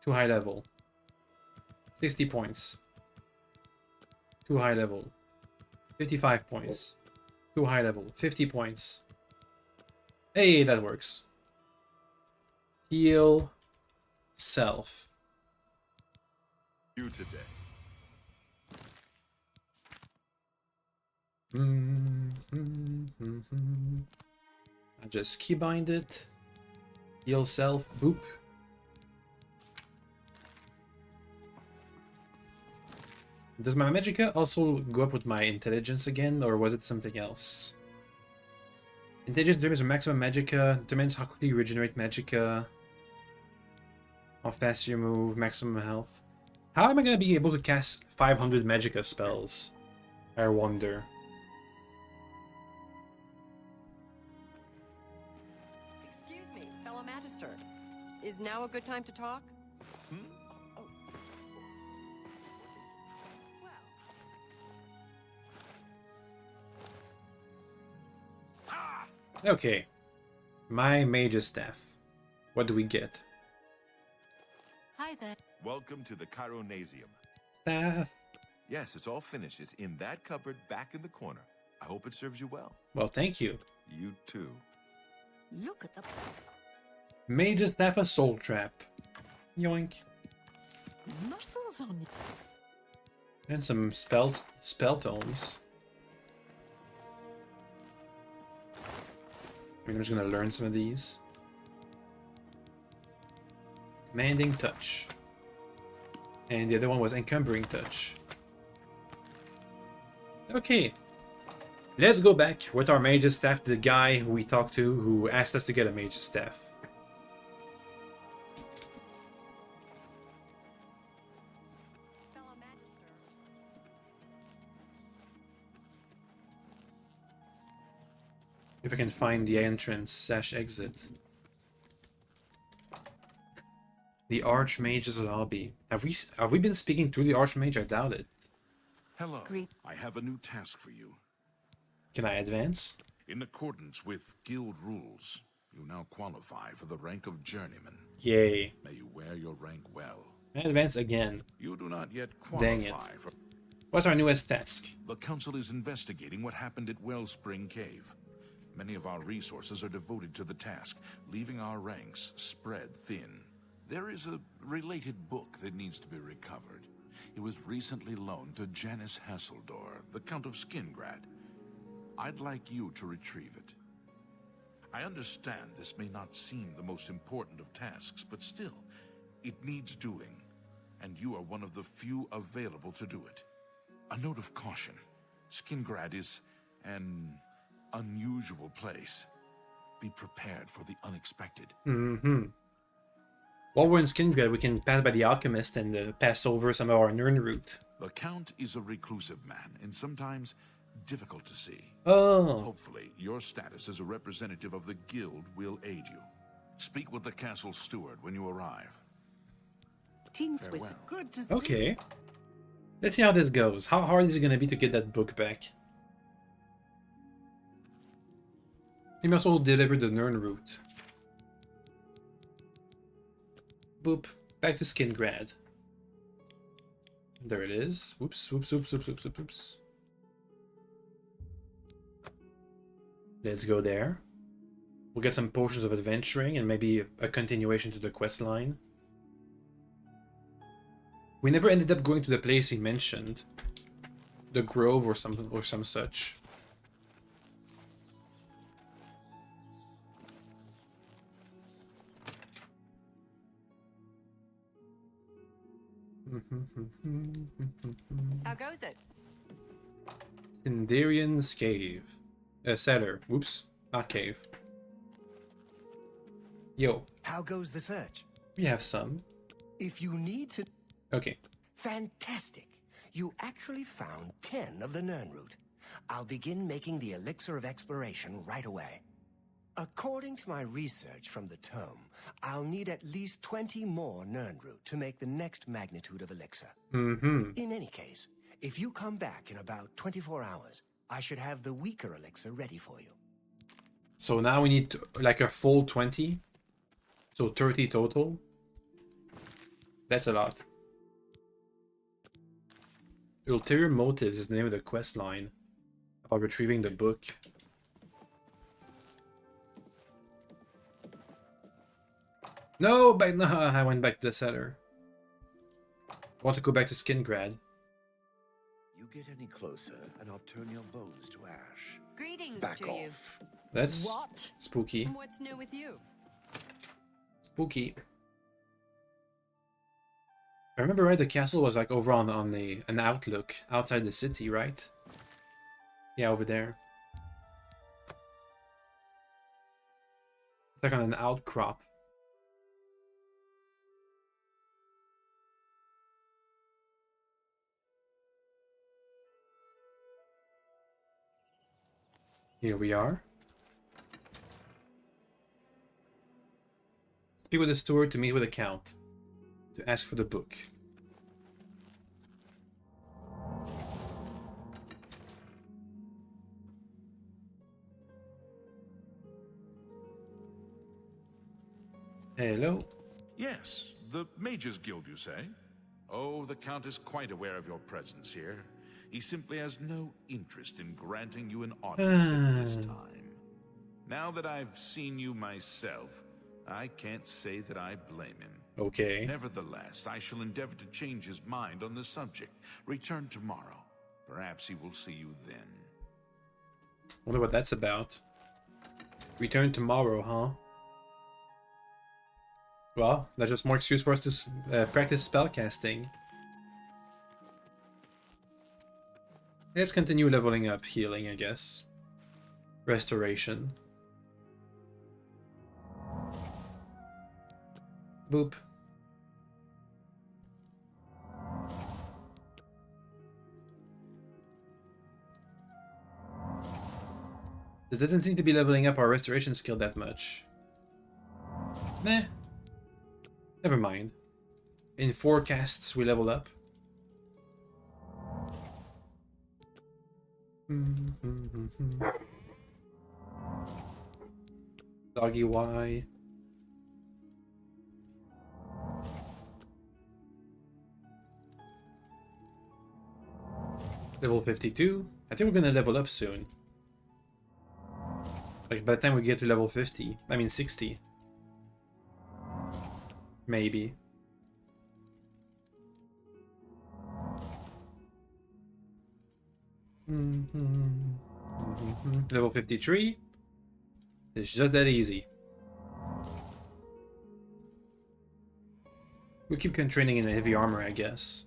Speaker 1: Too high level. 60 points. Too high level. 55 points. Too high level. 50 points. Hey, that works. Heal self.
Speaker 9: You today.
Speaker 1: I just keybind it. Heal self. Boop. Does my magicka also go up with my intelligence again, or was it something else? Intelligence determines your maximum magicka, determines how quickly you regenerate magicka, how fast you move, maximum health. How am I gonna be able to cast 500 magicka spells? I wonder.
Speaker 15: Excuse me, fellow Magister. Is now a good time to talk?
Speaker 1: Okay. My mage's staff. What do we get?
Speaker 8: Hi there.
Speaker 9: Welcome to the Chironasium.
Speaker 1: Staff.
Speaker 9: Yes, it's all finished. It's in that cupboard back in the corner. I hope it serves you well.
Speaker 1: Well, thank you.
Speaker 9: You too.
Speaker 8: Look at the
Speaker 1: Mage's staff, a soul trap. Yoink.
Speaker 8: muscles on you.
Speaker 1: And some spell tomes. I'm just gonna learn some of these. Commanding touch. And the other one was encumbering touch. Okay. Let's go back with our mage's staff to the guy who we talked to who asked us to get a mage's staff. If I can find the entrance / exit. The Archmage's lobby. Have we been speaking to the Archmage? I doubt it.
Speaker 2: Hello. I have a new task for you.
Speaker 1: Can I advance?
Speaker 2: In accordance with guild rules, you now qualify for the rank of journeyman.
Speaker 1: Yay.
Speaker 2: May you wear your rank well.
Speaker 1: I advance again.
Speaker 2: You do not yet
Speaker 1: Dang it.
Speaker 2: qualify for...
Speaker 1: What's our newest task?
Speaker 2: The Council is investigating what happened at Wellspring Cave. Many of our resources are devoted to the task, leaving our ranks spread thin. There is a related book that needs to be recovered. It was recently loaned to Janice Hasseldor, the Count of Skingrad. I'd like you to retrieve it. I understand this may not seem the most important of tasks, but still, it needs doing, and you are one of the few available to do it. A note of caution. Skingrad is an unusual place. Be prepared for the unexpected.
Speaker 1: While we're in Skingrad, we can pass by the Alchemist and pass over some of our Nirn route.
Speaker 2: The Count is a reclusive man, and sometimes difficult to see.
Speaker 1: Oh.
Speaker 2: Hopefully, your status as a representative of the guild will aid you. Speak with the castle steward when you arrive.
Speaker 4: Farewell.
Speaker 5: Good to see.
Speaker 1: Okay. Let's see how this goes. How hard is it gonna be to get that book back? He must also deliver the Nern route. Boop. Back to Skingrad. There it is. Oops, oops, oops, oops, oops, oops, oops. Let's go there. We'll get some potions of adventuring and maybe a continuation to the quest line. We never ended up going to the place he mentioned. The Grove or some such.
Speaker 15: How goes it?
Speaker 1: Sindarian's Cave. Cellar. Oops, not cave. Yo.
Speaker 6: How goes the search?
Speaker 1: We have some.
Speaker 6: If you need to...
Speaker 1: Okay.
Speaker 6: Fantastic. You actually found 10 of the Nern root. I'll begin making the elixir of exploration right away. According to my research from the tome, I'll need at least 20 more Nern root to make the next magnitude of elixir. In any case, if you come back in about 24 hours, I should have the weaker elixir ready for you.
Speaker 1: So now we need like a full 20. So 30 total. That's a lot. Ulterior Motives is the name of the quest line about retrieving the book. No, but no, I went back to the cellar. I want to go back to Skingrad.
Speaker 14: You get any closer, and I'll turn your bones to ash.
Speaker 15: Greetings
Speaker 14: Back
Speaker 15: to you.
Speaker 14: off.
Speaker 1: That's
Speaker 15: What?
Speaker 1: spooky.
Speaker 15: What's new with you?
Speaker 1: Spooky. I remember right, the castle was like over on an outlook outside the city, right? Yeah, over there. It's like on an outcrop. Here we are. Speak with the steward to meet with the count. To ask for the book. Hello.
Speaker 2: Yes, the Mages Guild, you say? Oh, the Count is quite aware of your presence here. He simply has no interest in granting you an audience at this time. Now that I've seen you myself, I can't say that I blame him.
Speaker 1: Okay.
Speaker 2: Nevertheless, I shall endeavor to change his mind on the subject. Return tomorrow. Perhaps he will see you then.
Speaker 1: Wonder what that's about. Return tomorrow, huh? Well, that's just more excuse for us to practice spellcasting. Let's continue leveling up healing, I guess. Restoration. Boop. This doesn't seem to be leveling up our restoration skill that much. Meh. Never mind. In 4 casts we level up. Doggy Y. Level 52. I think we're gonna level up soon. Like by the time we get to level 50. I mean 60. Maybe. Level 53. It's just that easy. We'll keep training in heavy armor, I guess.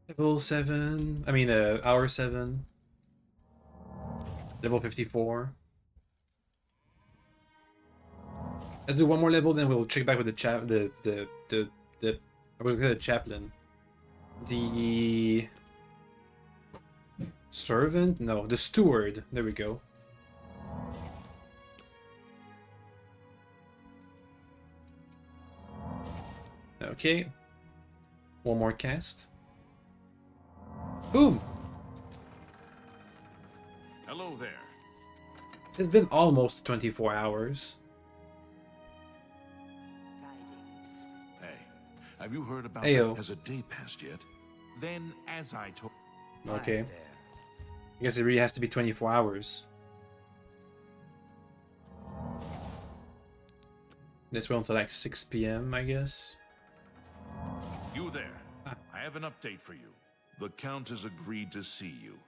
Speaker 1: Level 7. I mean, hour 7. Level 54. Let's do one more level, then we'll check back with the I was gonna say the chaplain. The servant? No, the steward. There we go. Okay. One more cast. Boom!
Speaker 2: Hello there.
Speaker 1: It's been almost 24 hours.
Speaker 2: Hey, have you heard about
Speaker 1: Ayo.
Speaker 2: that? Has a day passed yet? Then, as I told...
Speaker 1: Okay. I guess it really has to be 24 hours. Let's wait until like 6 p.m., I guess.
Speaker 2: You there. I have an update for you. The Count has agreed to see you,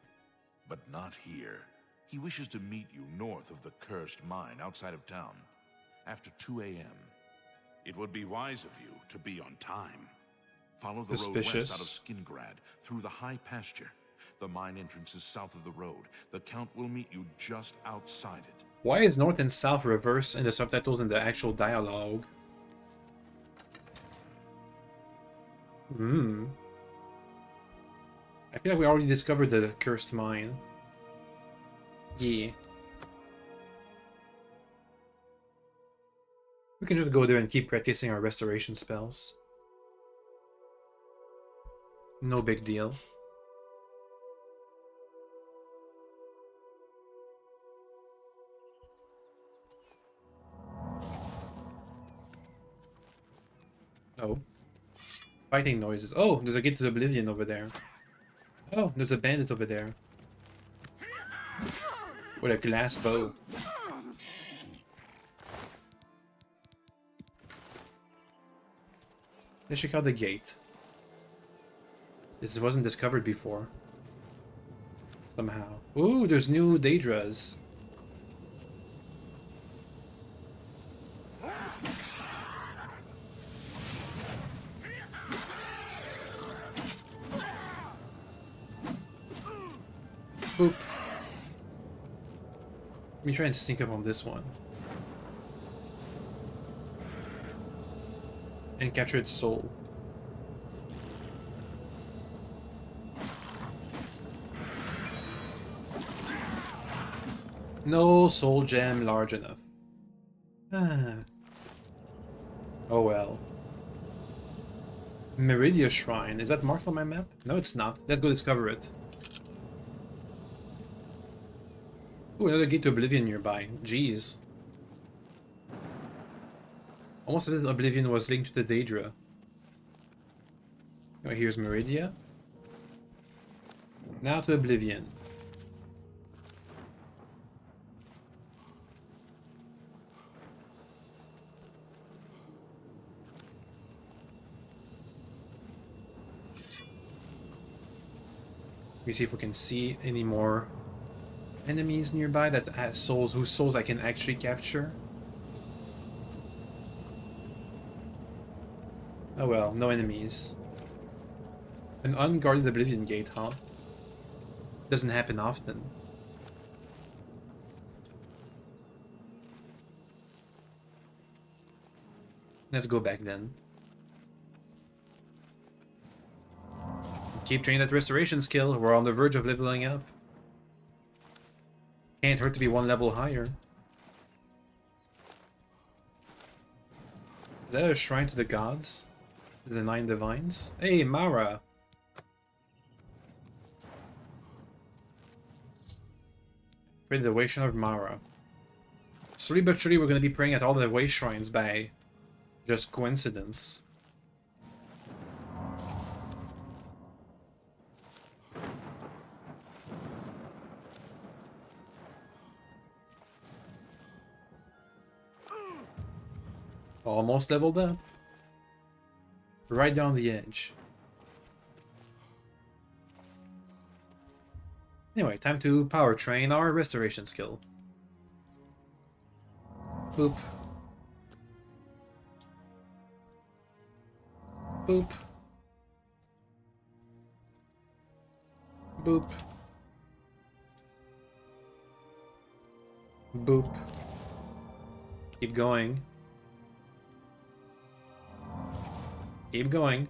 Speaker 2: but not here. He wishes to meet you north of the cursed mine outside of town, after 2 a.m. It would be wise of you to be on time. Follow the road west out of Skingrad, through the high pasture. The mine entrance is south of the road. The Count will meet you just outside it.
Speaker 1: Why is north and south reversed in the subtitles and the actual dialogue? I feel like we already discovered the cursed mine. Yeah. We can just go there and keep practicing our restoration spells. No big deal. Oh. Fighting noises. Oh, there's a gate to Oblivion over there. Oh, there's a bandit over there. With a glass bow. Let's check out the gate. This wasn't discovered before. Somehow. Ooh, there's new Daedras. Boop. Let me try and sneak up on this one. And capture its soul. No soul gem large enough. Ah. Oh well. Meridia Shrine. Is that marked on my map? No, it's not. Let's go discover it. Ooh, another gate to Oblivion nearby. Jeez. Almost as if Oblivion was linked to the Daedra. Oh, here's Meridia. Now to Oblivion. Let me see if we can see any more enemies nearby that have souls, whose souls I can actually capture. Oh well, no enemies. An unguarded Oblivion gate, huh? Doesn't happen often. Let's go back then. Keep training that restoration skill. We're on the verge of leveling up. Can't hurt to be one level higher. Is that a shrine to the gods? The 9 divines? Hey, Mara! Pray the way shrine of Mara. Slowly but surely we're gonna be praying at all the way shrines by just coincidence. Almost leveled up. Right down the edge. Anyway, time to power train our restoration skill. Boop. Boop. Boop. Boop. Keep going. Keep going.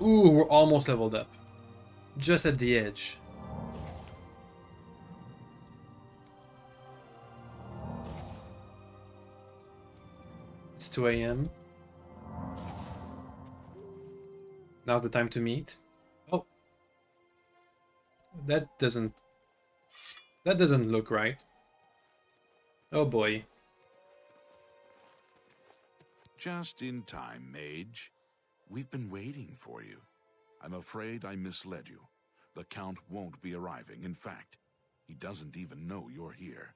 Speaker 1: Ooh, we're almost leveled up. Just at the edge. It's 2 a.m. Now's the time to meet. Oh. That doesn't look right. Oh boy.
Speaker 2: Just in time, mage. We've been waiting for you. I'm afraid I misled you. The Count won't be arriving. In fact, he doesn't even know you're here.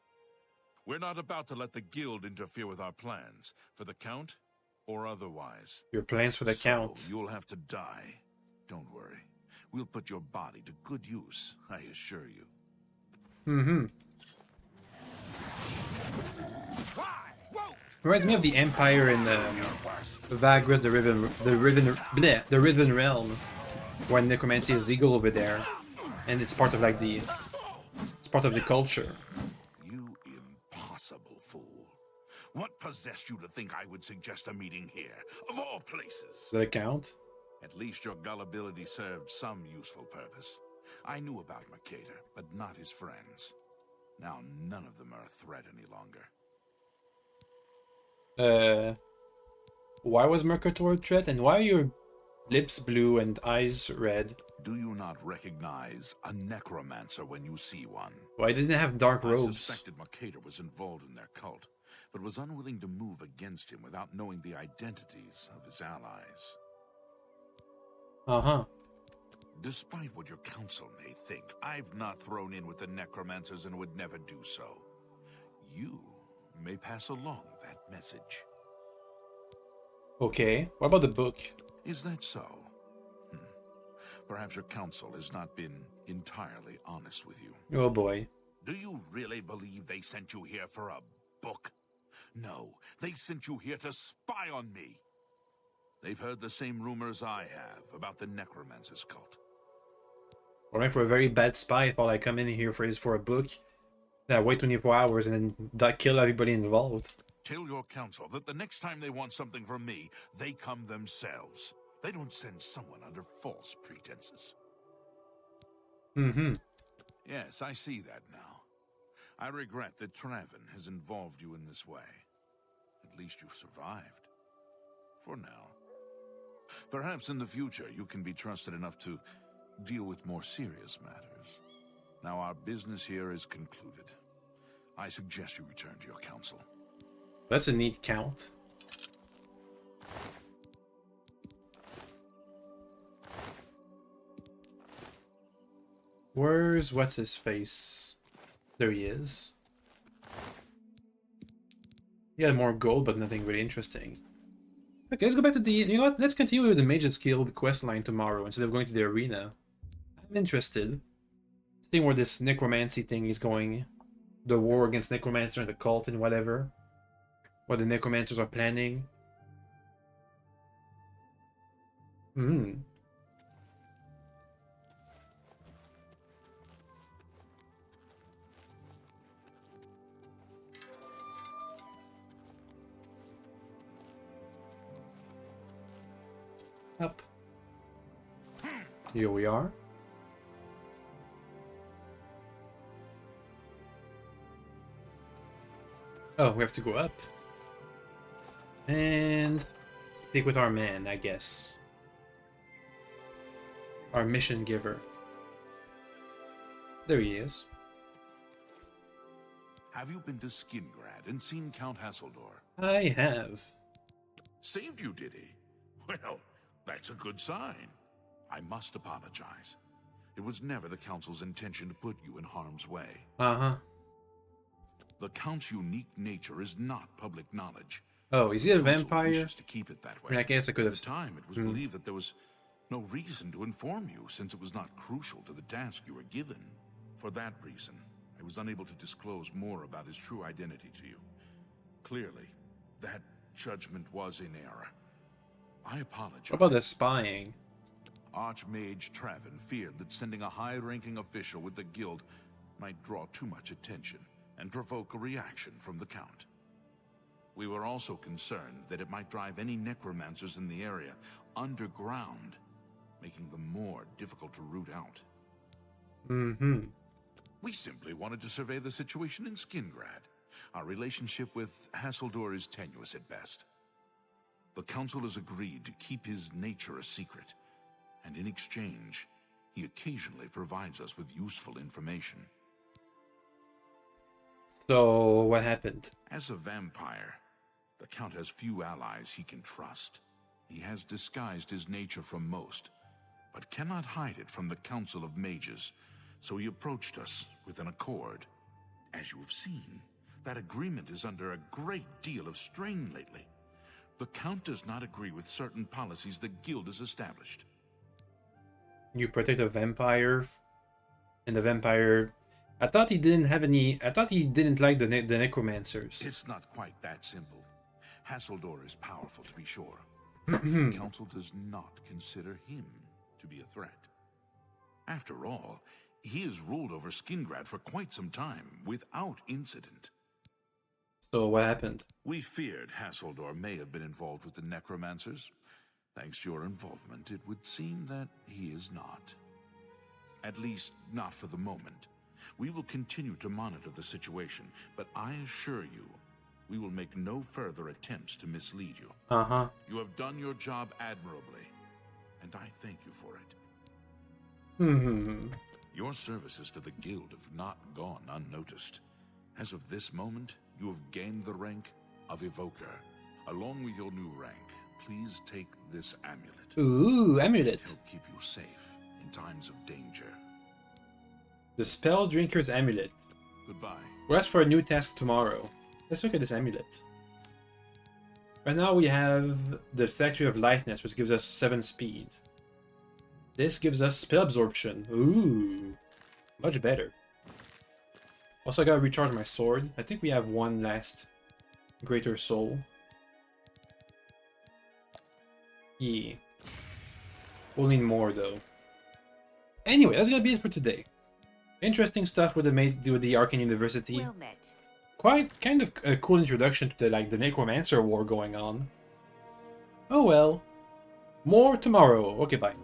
Speaker 2: We're not about to let the Guild interfere with our plans, for the Count or otherwise.
Speaker 1: Your plans for the Count.
Speaker 2: You'll have to die. Don't worry. We'll put your body to good use, I assure you.
Speaker 1: Mm-hmm. Reminds me of the Empire in Vagras, the Riven Realm, when necromancy is legal over there, and it's part of like the culture.
Speaker 2: You impossible fool! What possessed you to think I would suggest a meeting here, of all places?
Speaker 1: The Count?
Speaker 2: At least your gullibility served some useful purpose. I knew about Mercator, but not his friends. Now none of them are a threat any longer.
Speaker 1: Why was Mercator a threat, and why are your lips blue and eyes red?
Speaker 2: Do you not recognize a necromancer when you see one?
Speaker 1: Why didn't they have dark robes?
Speaker 2: I suspected Mercator was involved in their cult, but was unwilling to move against him without knowing the identities of his allies.
Speaker 1: Uh-huh.
Speaker 2: Despite what your council may think, I've not thrown in with the necromancers and would never do so. You may pass along that message.
Speaker 1: Okay, what about the book?
Speaker 2: Is that so? Perhaps your council has not been entirely honest with you.
Speaker 1: Oh boy.
Speaker 2: Do you really believe they sent you here for a book? No, they sent you here to spy on me. They've heard the same rumors I have about the necromancer's cult.
Speaker 1: Alright, for a very bad spy, if all I come in here for is for a book, then I wait 24 hours and then kill everybody involved.
Speaker 2: Tell your council that the next time they want something from me, they come themselves. They don't send someone under false pretenses.
Speaker 1: Mm-hmm.
Speaker 2: Yes, I see that now. I regret that Traven has involved you in this way. At least you've survived. For now. Perhaps in the future you can be trusted enough to deal with more serious matters. Now our business here is concluded. I suggest you return to your council.
Speaker 1: That's a neat count. Where's what's-his-face? There he is. He had more gold, but nothing really interesting. Okay, let's go back to the... You know what? Let's continue with the Mage's Guild quest line tomorrow instead of going to the arena. I'm interested. Seeing where this necromancy thing is going. The war against necromancer and the cult and whatever. What the necromancers are planning. Hmm. Up. Here we are. Oh, we have to go up. And speak with our man, I guess. Our mission giver. There he is.
Speaker 2: Have you been to Skingrad and seen Count Hasseldor?
Speaker 1: I have.
Speaker 2: Saved you, did he? Well, that's a good sign. I must apologize. It was never the Council's intention to put you in harm's way.
Speaker 1: Uh-huh.
Speaker 2: The Count's unique nature is not public knowledge.
Speaker 1: Oh, is he a vampire?
Speaker 2: Wishes to keep it that way.
Speaker 1: I mean, I guess I could have...
Speaker 2: At the time, it was believed that there was no reason to inform you, since it was not crucial to the task you were given. For that reason, I was unable to disclose more about his true identity to you. Clearly, that judgment was in error. I apologize.
Speaker 1: What about the spying?
Speaker 2: Archmage Traven feared that sending a high-ranking official with the guild might draw too much attention and provoke a reaction from the Count. We were also concerned that it might drive any necromancers in the area underground, making them more difficult to root out. We simply wanted to survey the situation in Skingrad. Our relationship with Hasseldor is tenuous at best. The Council has agreed to keep his nature a secret, and in exchange, he occasionally provides us with useful information.
Speaker 1: So, what happened?
Speaker 2: As a vampire, the Count has few allies he can trust. He has disguised his nature from most, but cannot hide it from the Council of Mages, so he approached us with an accord. As you have seen, that agreement is under a great deal of strain lately. The Count does not agree with certain policies the Guild has established.
Speaker 1: You protect a vampire, and the vampire... I thought he didn't have any... I thought he didn't like the necromancers.
Speaker 2: It's not quite that simple. Hasseldor is powerful, to be sure. The Council does not consider him to be a threat. After all, he has ruled over Skingrad for quite some time, without incident.
Speaker 1: So what happened?
Speaker 2: We feared Hasseldor may have been involved with the necromancers. Thanks to your involvement, it would seem that he is not. At least, not for the moment. We will continue to monitor the situation, but I assure you, we will make no further attempts to mislead you. You have done your job admirably, and I thank you for it. Your services to the Guild have not gone unnoticed. As of this moment, you have gained the rank of Evoker. Along with your new rank, please take this amulet.
Speaker 1: Ooh, amulet.
Speaker 2: It will keep you safe in times of danger.
Speaker 1: The Spell Drinker's Amulet.
Speaker 2: Goodbye.
Speaker 1: We'll ask for a new task tomorrow. Let's look at this amulet. Right now we have the Factory of Lightness, which gives us 7 speed. This gives us spell absorption. Ooh, much better. Also, I gotta recharge my sword. I think we have one last Greater Soul. Yeah. We'll need more though. Anyway, that's gonna be it for today. Interesting stuff with the Arcane University.
Speaker 4: Well met.
Speaker 1: Quite kind of a cool introduction to the Necromancer war going on. Oh well. More tomorrow. Okay, bye.